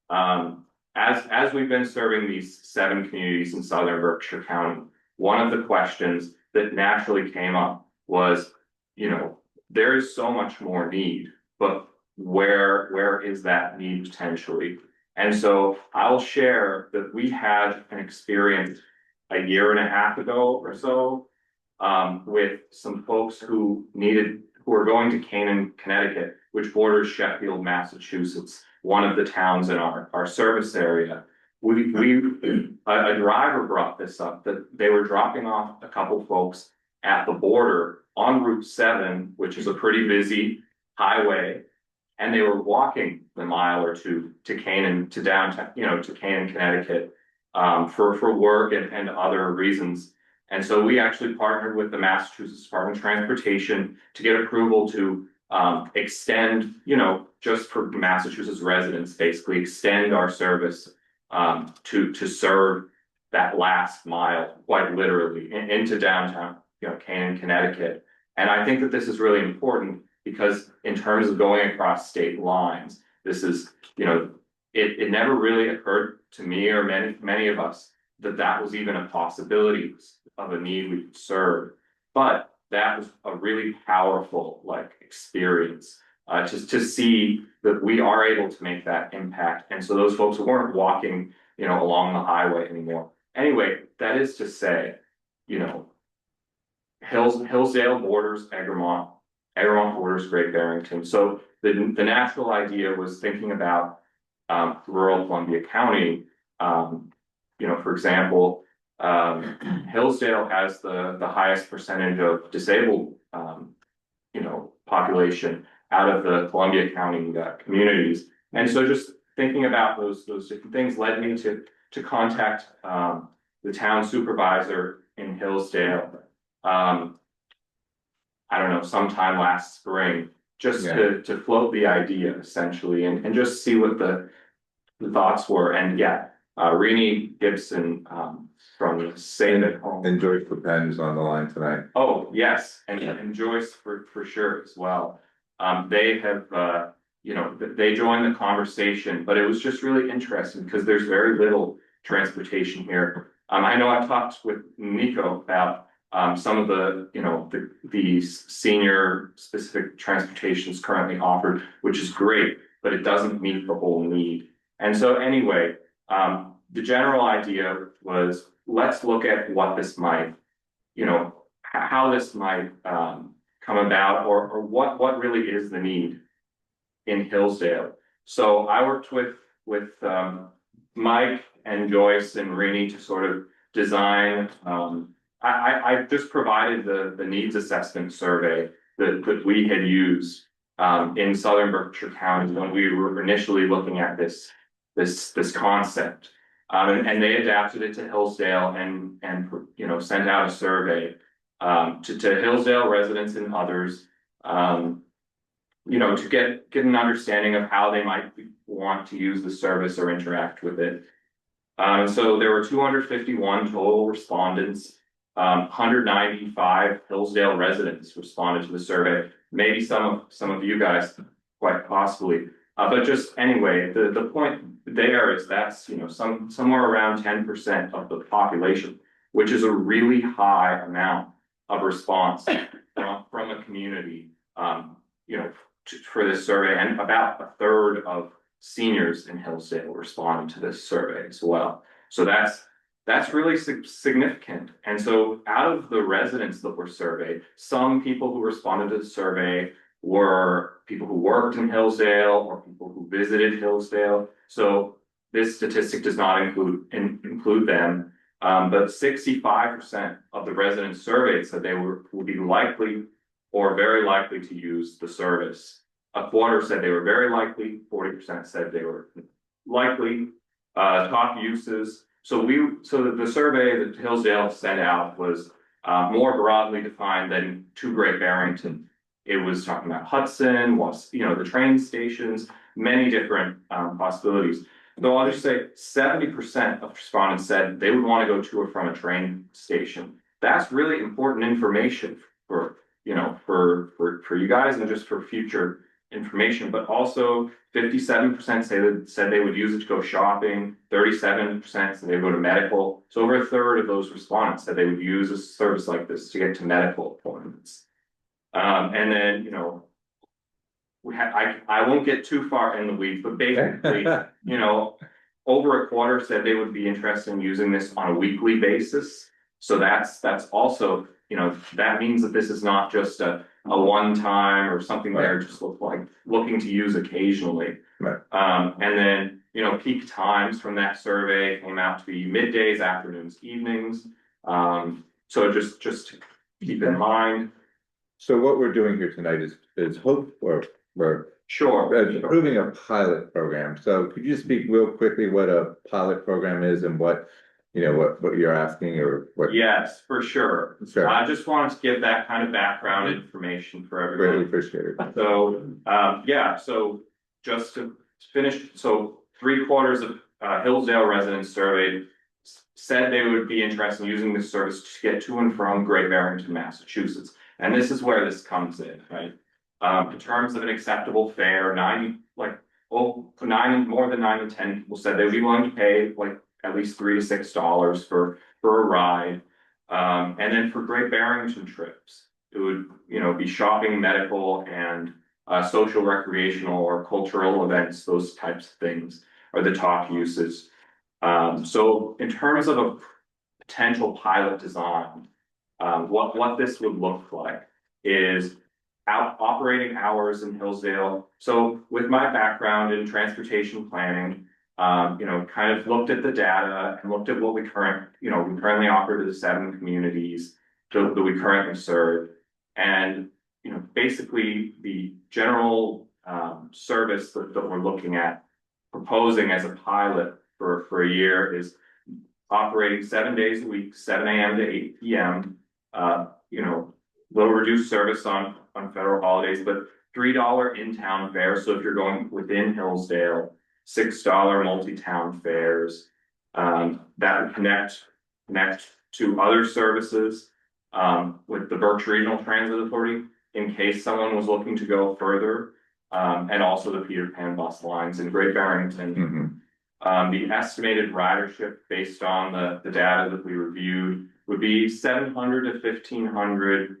as we've been serving these 7 communities in southern Berkshire County, one of the questions that naturally came up was, there is so much more need, but where is that need potentially? And so I'll share that we had an experience a 1.5 years ago or so with some folks who were going to Canaan, Connecticut, which borders Sheffield, Massachusetts, one of the towns in our service area. A driver brought this up, that they were dropping off a couple folks at the border on Route 7, which is a pretty busy highway, and they were walking the mile or two to Canaan, to downtown, to Canaan, Connecticut, for work and other reasons. And so we actually partnered with the Massachusetts Department of Transportation to get approval to extend, just for Massachusetts residents, basically extend our service to serve that last mile, quite literally, into downtown, Canaan, Connecticut. And I think that this is really important because in terms of going across state lines, this is, it never really occurred to me or many of us that was even a possibility of a need we could serve. But that was a really powerful experience to see that we are able to make that impact. And so those folks weren't walking, along the highway anymore. Anyway, that is to say, Hillsdale borders Egremont borders Great Barrington. So the natural idea was thinking about rural Columbia County. For example, Hillsdale has the highest percentage of disabled population out of the Columbia County communities. And so just thinking about those different things led me to contact the town supervisor in Hillsdale. I I don't know, sometime last spring, just to float the idea essentially and just see what the thoughts were. And yeah, Rini Gibson, from Save at Home. And Joyce Lepens on the line tonight. Oh, yes, and Joyce for sure as well. They have, you know, they joined the conversation, but it was just really interesting because there's very little transportation here. I know I've talked with Nico about some of the, you know, the senior specific transportations currently offered, which is great, but it doesn't meet the whole need. And so anyway, the general idea was, let's look at what this might, you know, how this might come about, or what really is the need in Hillsdale. So I worked with Mike and Joyce and Rini to sort of design. I just provided the needs assessment survey that we had used in Southern Berkshire County when we were initially looking at this concept. And they adapted it to Hillsdale and you know, sent out a survey to Hillsdale residents and others, you know, to get an understanding of how they might want to use the service or interact with it. So there were 251 total respondents. 195 Hillsdale residents responded to the survey. Maybe some of you guys, quite possibly. But just anyway, the point there is that's, you know, somewhere around 10% of the population, which is a really high amount of response from a community, you know, for this survey. And about a third of seniors in Hillsdale responded to this survey as well. So that's really significant. And so out of the residents that were surveyed, some people who responded to the survey were people who worked in Hillsdale or people who visited Hillsdale. So this statistic does not include them. But 65% of the residents surveyed said they would be likely or very likely to use the service. A quarter said they were very likely, 40% said they were likely. Top uses. So the survey that Hillsdale sent out was more broadly defined than to Great Barrington. It was talking about Hudson, you know, the train stations, many different possibilities. So I'll just say 70% of respondents said they would want to go to or from a train station. That's really important information for, you know, for you guys and just for future information. But also 57% said they would use it to go shopping. 37% said they would go to medical. So over a third of those respondents said they would use a service like this to get to medical appointments. And then, you know, I won't get too far in the weeds, but basically, you know, over a quarter said they would be interested in using this on a weekly basis. So that's also, you know, that means that this is not just a one time or something they're just looking to use occasionally. Right. And then, you know, peak times from that survey came out to be middays, afternoons, evenings. So just to keep in mind. So what we're doing here tonight is hope, or we're approving a pilot program. So could you speak real quickly what a pilot program is and what, you know, what you're asking or what? Yes, for sure. I just wanted to give that kind of background information for everyone. Really appreciate it. So, yeah, so just to finish, so 3/4 of Hillsdale residents surveyed said they would be interested in using this service to get to and from Great Barrington, Massachusetts. And this is where this comes in, right? In terms of an acceptable fare, more than 9 in 10 people said they'd be willing to pay like at least $3 to $6 for a ride. And then for Great Barrington trips, it would, you know, be shopping, medical, and social, recreational, or cultural events. Those types of things are the top uses. So in terms of a potential pilot design, what this would look like is operating hours in Hillsdale. So with my background in transportation planning, you know, kind of looked at the data and looked at what we currently offer to the 7 communities that we currently serve. And, you know, basically the general service that we're looking at proposing as a pilot for a year is operating 7 days a week, 7 a.m. to 8 p.m. You know, little reduced service on federal holidays, but $3 in-town fare. So if you're going within Hillsdale, $6 multi-town fares. That would connect to other services with the Berkshire Regional Transit Authority in case someone was looking to go further. And also the Peter Pan bus lines in Great Barrington. The estimated ridership based on the data that we reviewed would be 700 to 1,500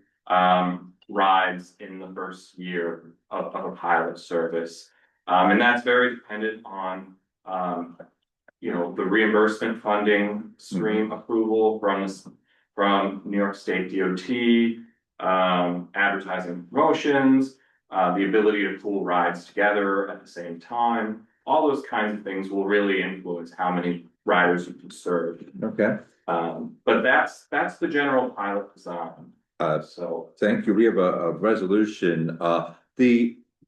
rides in the first year of a pilot service. And that's very dependent on, the reimbursement funding stream approval from New York State DOT, advertising promotions, the ability to pool rides together at the same time. All those kinds of things will really influence how many riders you can serve. Okay. But that's the general pilot design. So Thank you. We have a resolution,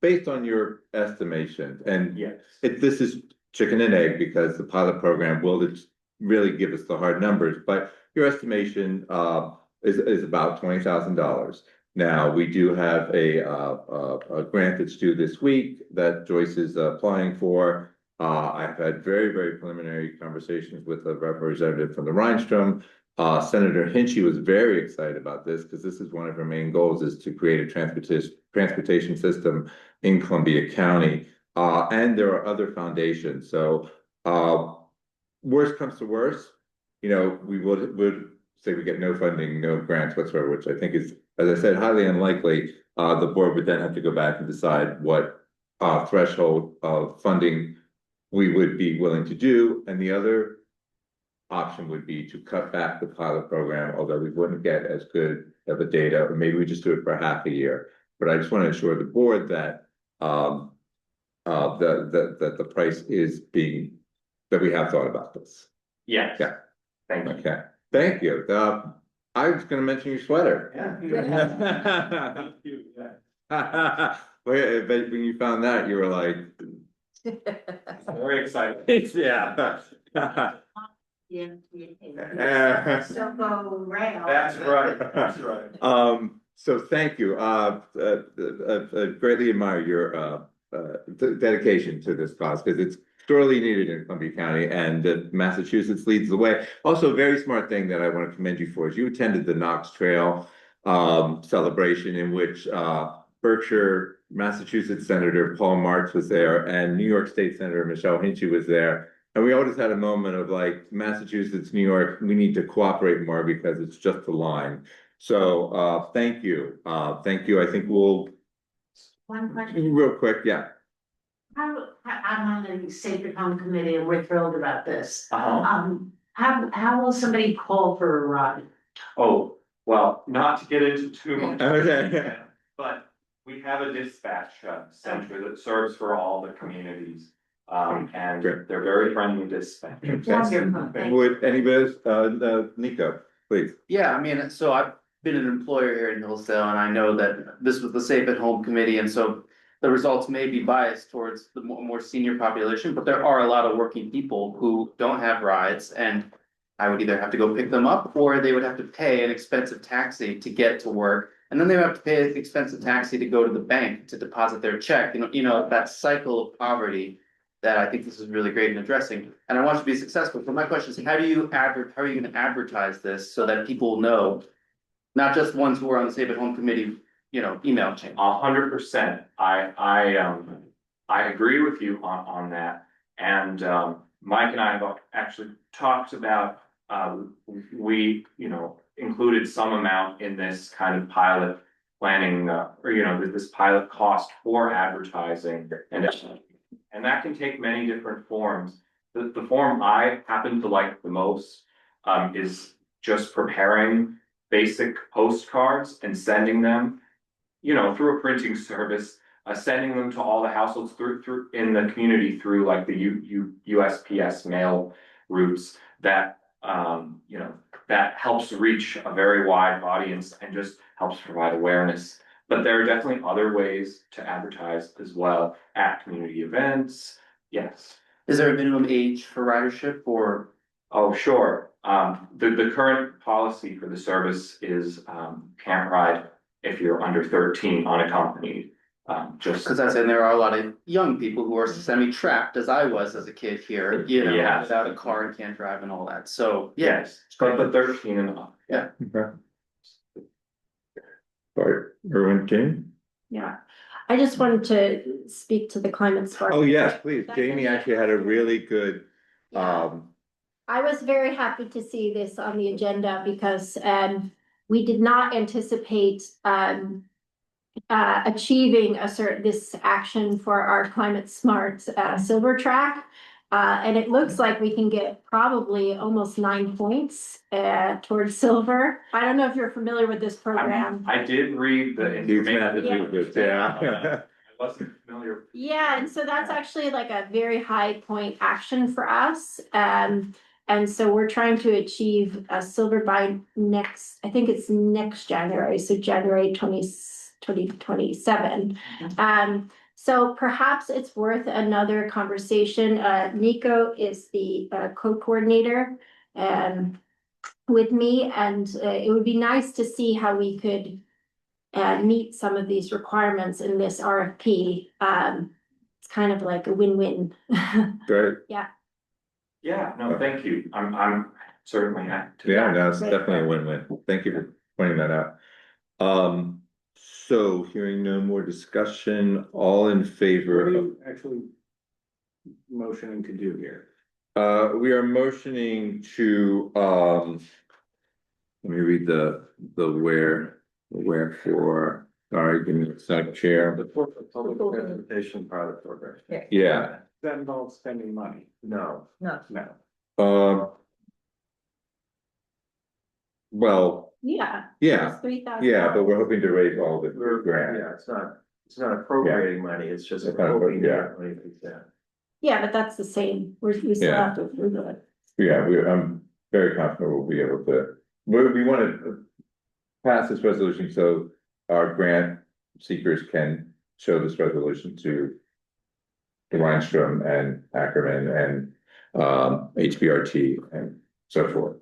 based on your estimation, and yes, this is chicken and egg because the pilot program will really give us the hard numbers, but your estimation, is about $20,000. Now, we do have a grant that's due this week that Joyce is applying for. I've had very, very preliminary conversations with a representative from the Rhinestrom. Senator Hinchy was very excited about this because this is one of her main goals, is to create a transportation system in Columbia County. And there are other foundations. So worst comes to worst, we would say we get no funding, no grants whatsoever, which I think is, as I said, highly unlikely. The board would then have to go back and decide what threshold of funding we would be willing to do. And the other option would be to cut back the pilot program, although we wouldn't get as good of a data, or maybe we just do it for half a year. But I just want to assure the board that that the price is that we have thought about this. yes. Yeah. Thank you. Okay, thank you. I was gonna mention your sweater. Yeah. Thank you. Yeah. But when you found that, you were like. Very excited. Yeah. So go rail. That's right. So thank you. Greatly admire your dedication to this cause because it's sorely needed in Columbia County, and Massachusetts leads the way. Also, a very smart thing that I want to commend you for is you attended the Knox Trail celebration, in which Berkshire, Massachusetts Senator Paul Marks was there, and New York State Senator Michelle Hinchy was there. And we always had a moment of like, Massachusetts, New York, we need to cooperate more because it's just a line. So thank you. Thank you. I think we'll. One question. Real quick, yeah. I'm on the Sacred Home Committee and we're thrilled about this. Uh-huh. How will somebody call for a ride? Oh, well, not to get into too much. Okay. But we have a dispatch center that serves for all the communities. And Great. they're very friendly dispatch. Would anybody, Nico, please. Yeah, I mean, so I've been an employer here in Hillsdale, and I know that this was the Safe at Home Committee, and so the results may be biased towards the more senior population, but there are a lot of working people who don't have rides, and I would either have to go pick them up, or they would have to pay an expensive taxi to get to work, and then they would have to pay an expensive taxi to go to the bank to deposit their check. That cycle of poverty that I think this is really great in addressing, and I want you to be successful. So my question is, how are you gonna advertise this so that people know, not just ones who are on the Safe at Home Committee, email chain? 100%. I agree with you on that. And Mike and I have actually talked about, we included some amount in this kind of pilot planning, or this pilot cost for advertising, and that can take many different forms. The form I happen to like the most is just preparing basic postcards and sending them, through a printing service, sending them to all the households through in the community through like the USPS mail routes that that helps reach a very wide audience and just helps provide awareness. But there are definitely other ways to advertise as well at community events. Yes. Is there a minimum age for ridership, or? Oh, sure. The current policy for the service is can't ride if you're under 13 unaccompanied. Just Cause that's, and there are a lot of young people who are semi-trapped as I was as a kid here, you know, Yeah. without a car and can't drive and all that, so, yes, but the 13 and up. Yeah. Okay. Sorry, Erwin King? Yeah, I just wanted to speak to the climate spark. Oh, yes, please. That's Jamie okay. actually had a really good, Yeah. I was very happy to see this on the agenda because we did not anticipate achieving this action for our climate smart silver track. And it looks like we can get probably almost 9 points towards silver. I don't know if you're familiar with this program. I did read the You've information. had to do this, yeah. I wasn't familiar. Yeah, and so that's actually like a very high point action for us. And so we're trying to achieve a silver by I think it's next January, so January 2027. So perhaps it's worth another conversation. Nico is the co-coordinator with me, and it would be nice to see how we could meet some of these requirements in this RFP. It's kind of like a win-win. Great. Yeah. Yeah, no, thank you. I'm certainly happy. Yeah, no, it's definitely a win-win. Thank you for pointing that out. So hearing no more discussion, all in What favor are of, you actually motioning to do here? we are motioning to, let me read the wherefore, sorry, give me a sec, Chair. The public transportation pilot program. Yeah, That involves spending money. No. No. No. well, Yeah. yeah, $3,000. yeah, but we're hoping to raise all the We're, grant. yeah, it's not appropriating money, it's just It's not hoping to yeah. get money for that. Yeah, but that's the same. We still Yeah. have to approve it. Yeah, I'm very confident we'll be able to, we want to pass this resolution so our grant seekers can show this resolution to the Rhinestrom and Ackerman and HBRT and so forth.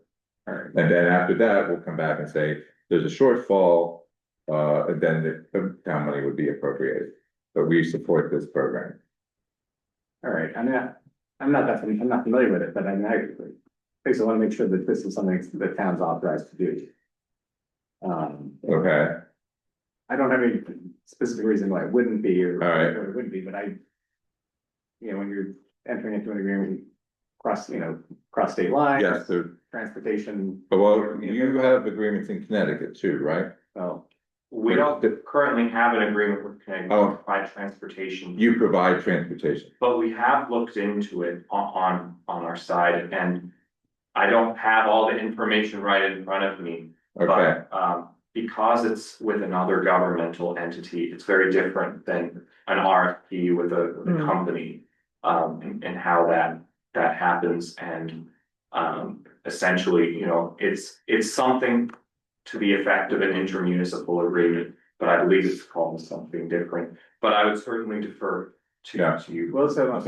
And then after that, we'll come back and say, there's a shortfall, and then the town money would be appropriated. But we support this program. All right, I'm not familiar with it, but I mean, I basically want to make sure that this is something that the town's authorized to do. Okay, I don't have any specific reason why it wouldn't be, or All right. or it wouldn't be, but you know, when you're entering into an agreement cross state lines. yes, so, Transportation. well, you have agreements in Connecticut too, right? Oh, We don't currently have an agreement with Connecticut Oh. to provide transportation. You provide transportation. But we have looked into it on our side, and I don't have all the information right in front of me. Okay, But because it's with another governmental entity, it's very different than an RFP with a company. And how that happens, and essentially, it's something to the effect of an intermunicipal agreement, but I believe it's called something different. But I would certainly defer to you. well, so,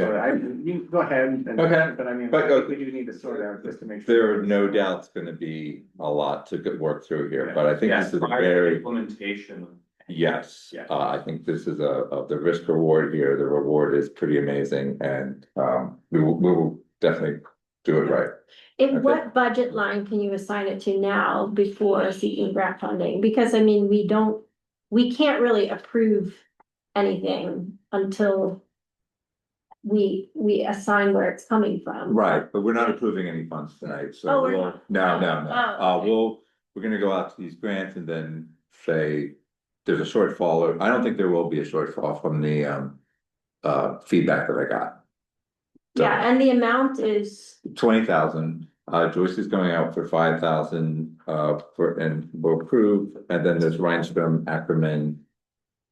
you go ahead and. Okay. But I mean, But, we do need to sort out just to make sure. there are no doubts gonna be a lot to work through here, but I think Yes, this is a prior to very, implementation. yes. Yeah. I think this is of the risk reward here, the reward is pretty amazing, and, we will definitely do it right. Okay. What budget line can you assign it to now before seeking grant funding? Because I mean, we can't really approve anything until we assign where it's coming from. Right, but we're not approving any funds tonight, so Oh, we're we'll, not? no. Oh, okay. We're gonna go out to these grants and then say there's a shortfall, or I don't think there will be a shortfall from the feedback that I got. Yeah, and the amount is, 20,000, Joyce is going out for 5,000, and we'll approve, and then there's Rhinestrom, Ackerman.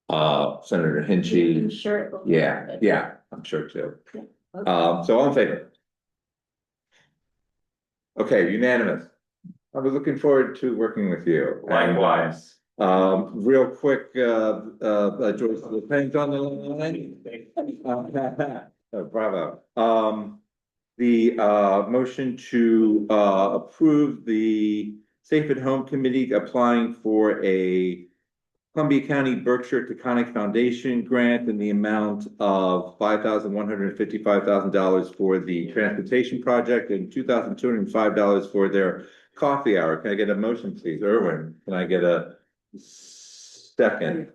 Senator I'm Hinchy, sure it will. be good. yeah, I'm sure too. Okay. So all in favor? Okay, unanimous. I was looking forward to working with you. Likewise. Real quick, Joyce LePen's on the line. Bravo. The motion to approve the Safe at Home Committee applying for a Columbia County Berkshire Taconic Foundation grant in the amount of $5,155,000 for the transportation project and $2,205 for their coffee hour. Can I get a motion, please? Erwin, can I get a second?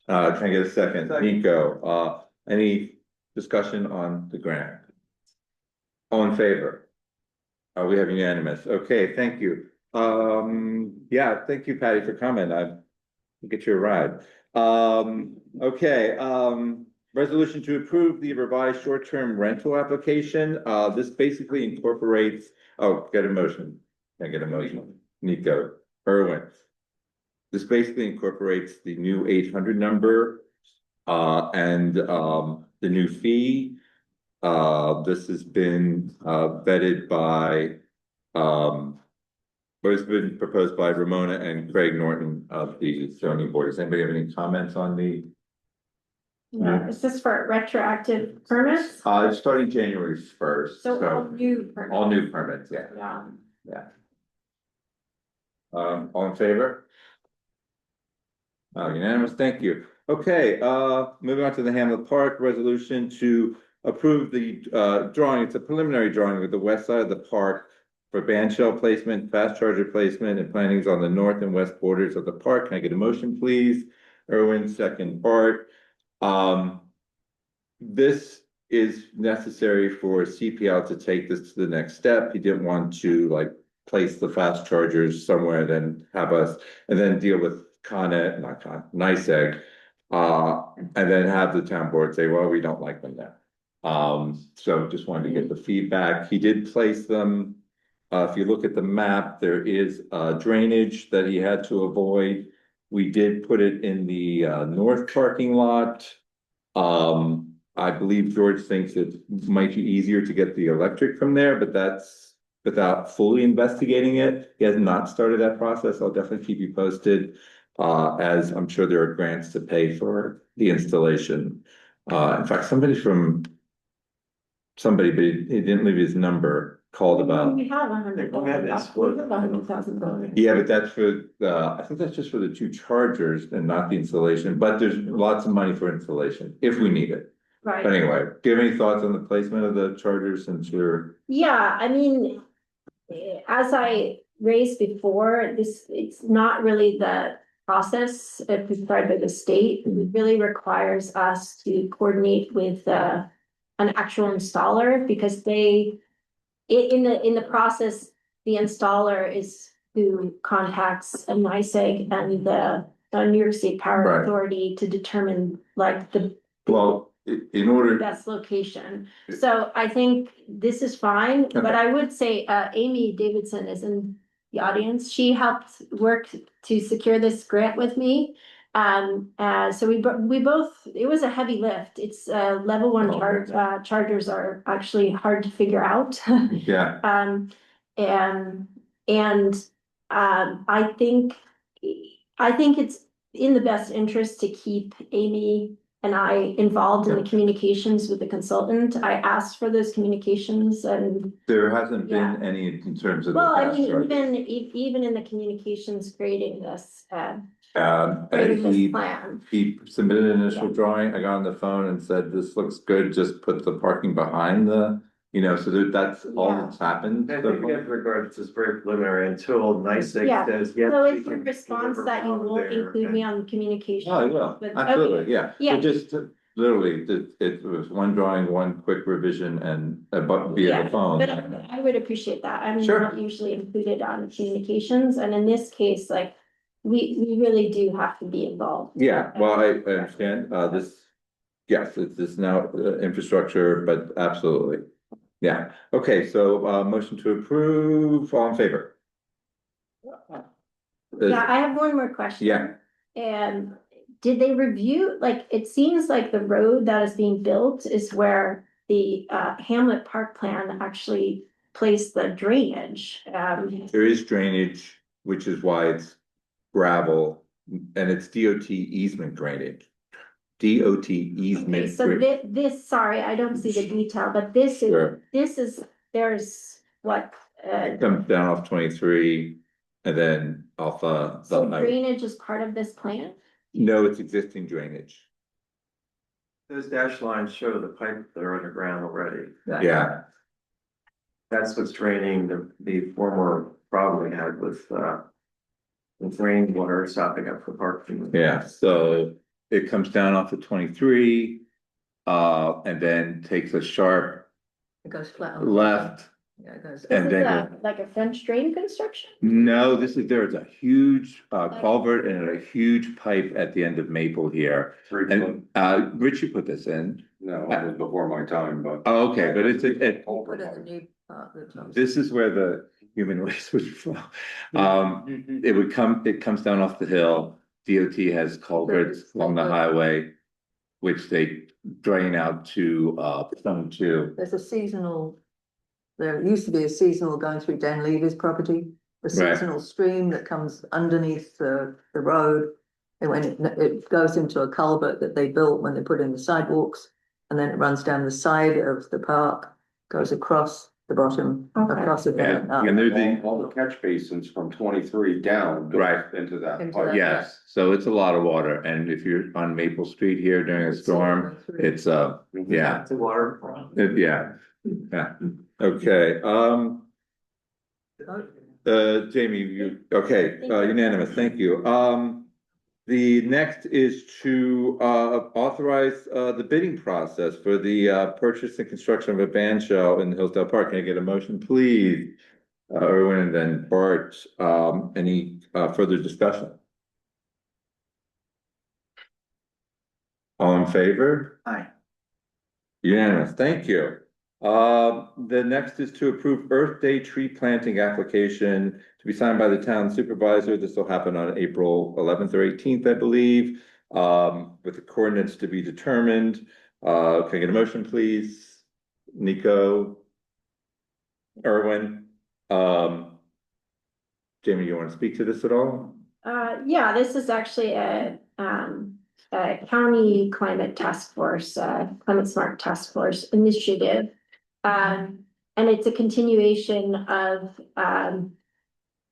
Can I get a second? Nico, any discussion on the grant? All in favor? We have unanimous. Okay, thank you. Yeah, thank you, Patty, for coming. I'll get you a ride. Okay, resolution to approve the revised short-term rental application. This basically incorporates, get a motion. Can I get a motion? Nico, Erwin. This basically incorporates the new 800 number, and the new fee. This has been vetted by, or it's been proposed by Ramona and Craig Norton of the zoning board. Does anybody have any comments on the? Yeah, is this for retroactive permits? Starting January 1st. So all new permits. All new permits, yeah. Yeah. All in favor? Unanimous, thank you. Okay, moving on to the Hamlet Park resolution to approve the drawing. It's a preliminary drawing of the west side of the park for band shell placement, fast charger placement, and plantings on the north and west borders of the park. Can I get a motion, please? Erwin, second part. This is necessary for CPL to take this to the next step. He didn't want to place the fast chargers somewhere, then have us, and then deal with NYSEG, and then have the town board say, well, we don't like them there. So just wanted to get the feedback. He did place them. If you look at the map, there is drainage that he had to avoid. We did put it in the north parking lot. I believe George thinks it might be easier to get the electric from there, but that's without fully investigating it. He has not started that process. I'll definitely keep you posted, as I'm sure there are grants to pay for the installation. In fact, but he didn't leave his number, called about. We have $100,000. Yeah, but that's for I think that's just for the two chargers and not the installation, but there's lots of money for installation if we need it. Right. But anyway, do you have any thoughts on the placement of the chargers since you're? Yeah, I mean, as I raised before, it's not really the process prescribed by the state. It really requires us to coordinate with an actual installer, because in the process, the installer is who contacts a NYSEG and the New York State Power Authority to determine the in order best location. So I think this is fine, but I would say Amy Davidson is in the audience. She helped work to secure this grant with me. So we both, it was a heavy lift. It's level 1 chargers are actually hard to figure out. Yeah. I think it's in the best interest to keep Amy and I involved in the communications with the consultant. I asked for those communications, and there hasn't been any in terms of. Well, I mean, even in the communications creating this plan. He submitted an initial drawing. I got on the phone and said, this looks good, just put the parking behind the, so that's all that's happened. I think in regards to this very preliminary until NYSEG says, yes. So it's your response that you won't include me on communication. Oh, I will, absolutely, yeah. It just literally, it was one drawing, one quick revision and via the phone. But I would appreciate that. I'm not usually included on communications, and in this case, we really do have to be involved. Yeah, well, I understand, it's now infrastructure, but absolutely. Yeah, okay, so motion to approve, all in favor? Yeah, I have one more question. Yeah. And did they review, it seems like the road that is being built is where the Hamlet Park plan actually placed the drainage. There is drainage, which is why it's gravel, and it's DOT easement drainage. DOT easement. Okay, so this, sorry, I don't see the detail, but this is, there's what? Comes down off 23 and then off So drainage is part of this plan? No, it's existing drainage. Those dash lines show the pipes that are underground already. Yeah, That's what's draining the former problem we had with rainwater stopping up for parking. yeah, so it comes down off of 23, and then takes a sharp It goes flat. on the left. Yeah, it goes. And Is then that like a French drain construction? No, there's a huge culvert and a huge pipe at the end of Maple here. And Richie put this in. No, it was before my time, but. Oh, okay, but it's Put in the new part that Tom this is where the human waste would flow. It comes down off the hill. DOT has culverts along the highway, which they drain out to Plum Two. There's a seasonal, there used to be a seasonal going through Dan Levy's property, a seasonal stream that comes underneath the road. And when it goes into a culvert that they built when they put in the sidewalks, and then it runs down the side of the park, goes across the bottom, across the. And they're All the catch basins from 23 down. Right. Into that. Into pipe. that. Yes, so it's a lot of water, and if you're on Maple Street here during a storm, it's yeah. It's a water problem. Yeah, okay, Jamie, okay, unanimous, thank you. The next is to authorize the bidding process for the purchase and construction of a band shell in Hillsdale Park. Can I get a motion, please? Erwin and then Bart, any further discussion? All in favor? Aye. Unanimous, thank you. The next is to approve Earth Day tree planting application to be signed by the town supervisor. This will happen on April 11th or 18th, I believe, with the coordinates to be determined. Can I get a motion, please? Nico? Erwin? Jamie, you want to speak to this at all? Yeah, this is actually a county climate task force, climate smart task force initiative. And it's a continuation of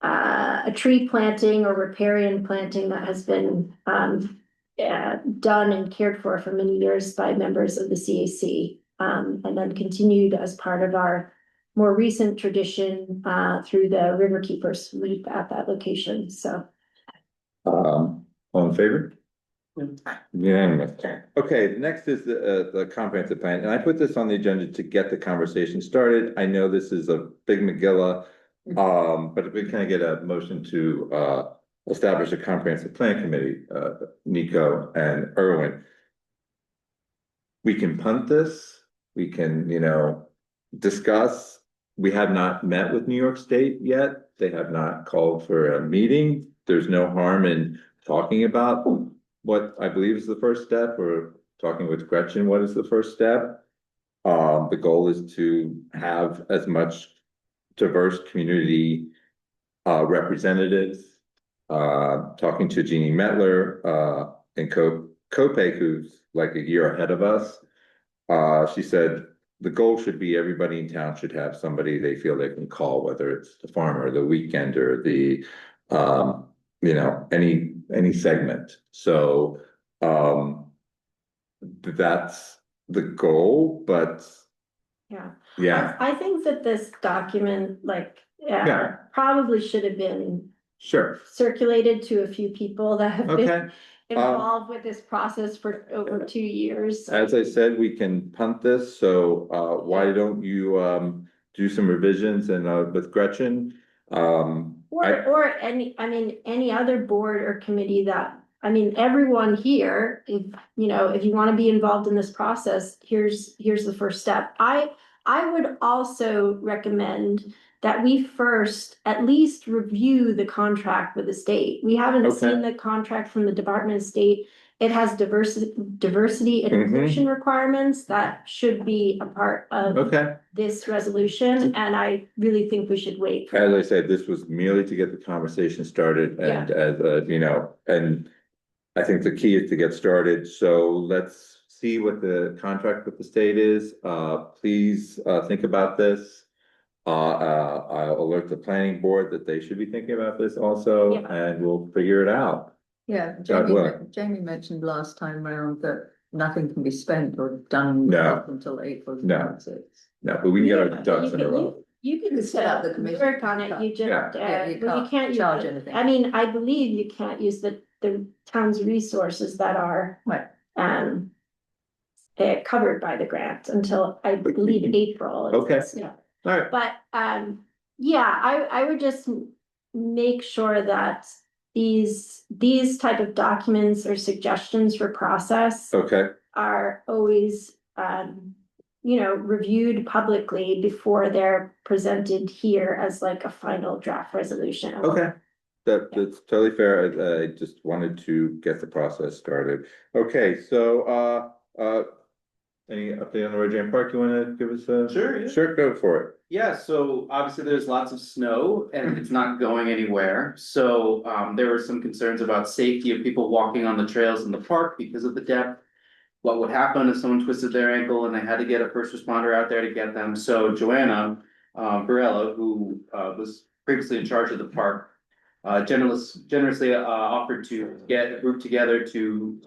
a tree planting or riparian planting that has been done and cared for many years by members of the CAC, and then continued as part of our more recent tradition through the River Keepers Sweep at that location. So, all in favor? Unanimous. Okay, the next is the comprehensive plan, and I put this on the agenda to get the conversation started. I know this is a big McGilla, but if we can get a motion to establish a comprehensive plan committee, Nico and Erwin. We can punt this, we can, discuss. We have not met with New York State yet. They have not called for a meeting. There's no harm in talking about what I believe is the first step, or talking with Gretchen, what is the first step? The goal is to have as much diverse community representatives. Talking to Jeannie Metler and Kopek, who's like a year ahead of us. She said the goal should be everybody in town should have somebody they feel they can call, whether it's the farmer, the weekender, the any segment. So that's the goal, but yeah, I think that this document, probably should have been circulated to a few people that have been involved with this process for over 2 years. As I said, we can punt this, so why don't you do some revisions and with Gretchen? Or any other board or committee that, everyone here, if you want to be involved in this process, here's the first step. I would also recommend that we first at least review the contract with the state. We haven't seen the contract from the Department of State. It has diversity and inclusion requirements that should be a part of this resolution, and I really think we should wait. As I said, this was merely to get the conversation started, and as and I think the key is to get started. So let's see what the contract with the state is. Please think about this. I'll alert the planning board that they should be thinking about this also, and we'll figure it out. Yeah, God willing. Jamie mentioned last time round that nothing can be spent or done No. up until April. No. No, but we can get our ducks in a row. You can set up the commission. work on it, you just, Yeah. Yeah, you well, you can't can't use charge the- anything. I mean, I believe you can't use the town's resources that are. Right. Covered by the grant until I believe April. Okay. Yeah. All right. But, yeah, I would just make sure that these type of documents or suggestions for process Okay, are always, reviewed publicly before they're presented here as like a final draft resolution. okay. That's totally fair. I just wanted to get the process started. Okay, so, any update on the Roy Jam Park? You wanna give us a? Sure, yeah. Sure, go for it. Yeah, so obviously there's lots of snow and it's not going anywhere. So there were some concerns about safety of people walking on the trails in the park because of the depth. What would happen if someone twisted their ankle and they had to get a first responder out there to get them? So Joanna Barella, who was previously in charge of the park, generously offered to get a group together to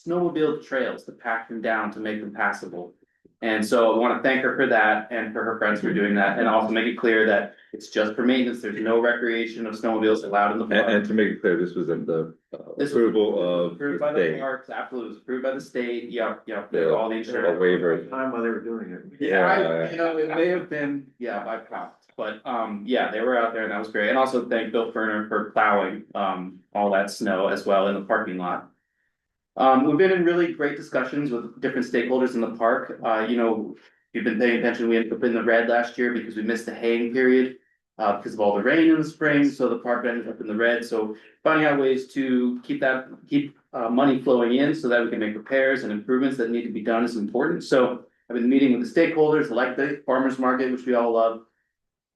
snowmobile trails to pack them down to make them passable. And so I want to thank her for that and for her friends for doing that, and also make it clear that it's just for maintenance. There's no recreation of snowmobiles allowed in the park. And to make it clear, this was at the approval of Approved the by the state. parks, absolutely, it was approved by the state, yep, Yeah, all the insurance. a waiver. Time while they were doing it. Yeah, it may have been, by pounds, but, yeah, they were out there and that was great, and also thank Bill Ferner for plowing, all that snow as well in the parking lot. We've been in really great discussions with different stakeholders in the park, if you've been paying attention, we ended up in the red last year because we missed the haying period. Because of all the rain in the spring, so the park ended up in the red, so finding out ways to keep money flowing in so that we can make repairs and improvements that need to be done is important. So I've been meeting with the stakeholders like the farmers market, which we all love,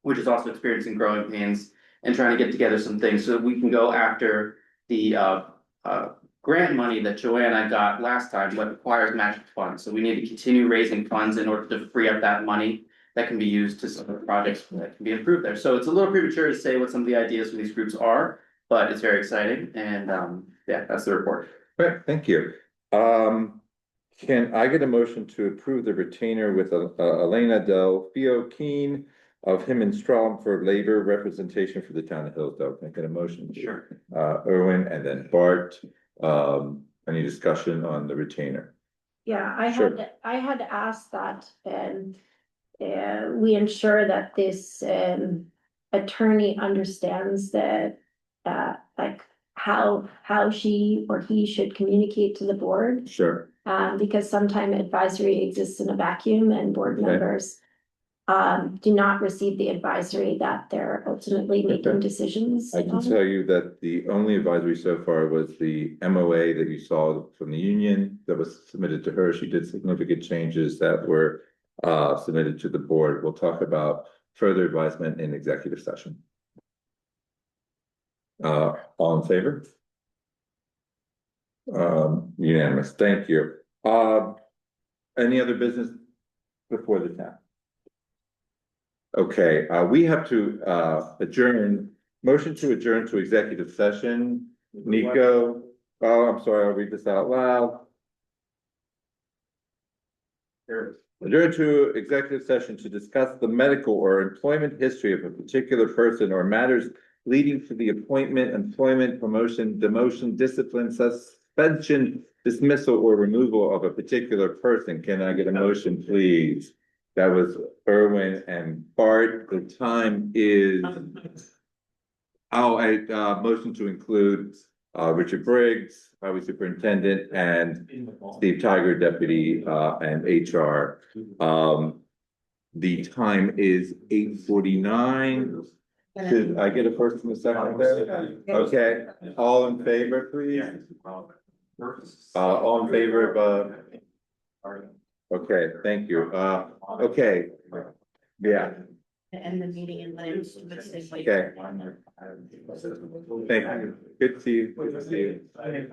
which is also experiencing growing pains, and trying to get together some things so that we can go after the grant money that Joanna got last time, what requires matching funds. So we need to continue raising funds in order to free up that money that can be used to some of the projects that can be improved there. So it's a little premature to say what some of the ideas for these groups are, but it's very exciting, and that's the report. Right, thank you. Can I get a motion to approve the retainer with Elena Del Fio Keen of him and Strom for labor representation for the town of Hillsdale? Can I get a motion? Sure. Erwin and then Bart, any discussion on the retainer? Yeah, Sure. I had asked that, we ensure that this, attorney understands that, like how she or he should communicate to the board. Sure. Because sometimes advisory exists in a vacuum and board Okay. members do not receive the advisory that they're ultimately making Okay. decisions. I can on. tell you that the only advisory so far was the MOA that you saw from the union that was submitted to her. She did significant changes that were submitted to the board. We'll talk about further advisement in executive session. All in favor? Unanimous, thank you. Any other business before the town? Okay, we have to adjourn, motion to adjourn to executive session. Nico, oh, I'm sorry, I'll read this out loud. Adjourn to executive session to discuss the medical or employment history of a particular person or matters leading to the appointment, employment, promotion, demotion, discipline, suspension, dismissal, or removal of a particular person. Can I get a motion, please? That was Erwin and Bart. The time is. Motion to include Richard Briggs, Highway Superintendent, and Steve Tiger, Deputy and HR. The time is 8:49. Should I get a first and a second there? Okay, all in favor, please? All in favor of okay, thank you. Okay. Yeah, End the meeting and let him. okay. Thank you. Good to see you. Good to see you. Okay.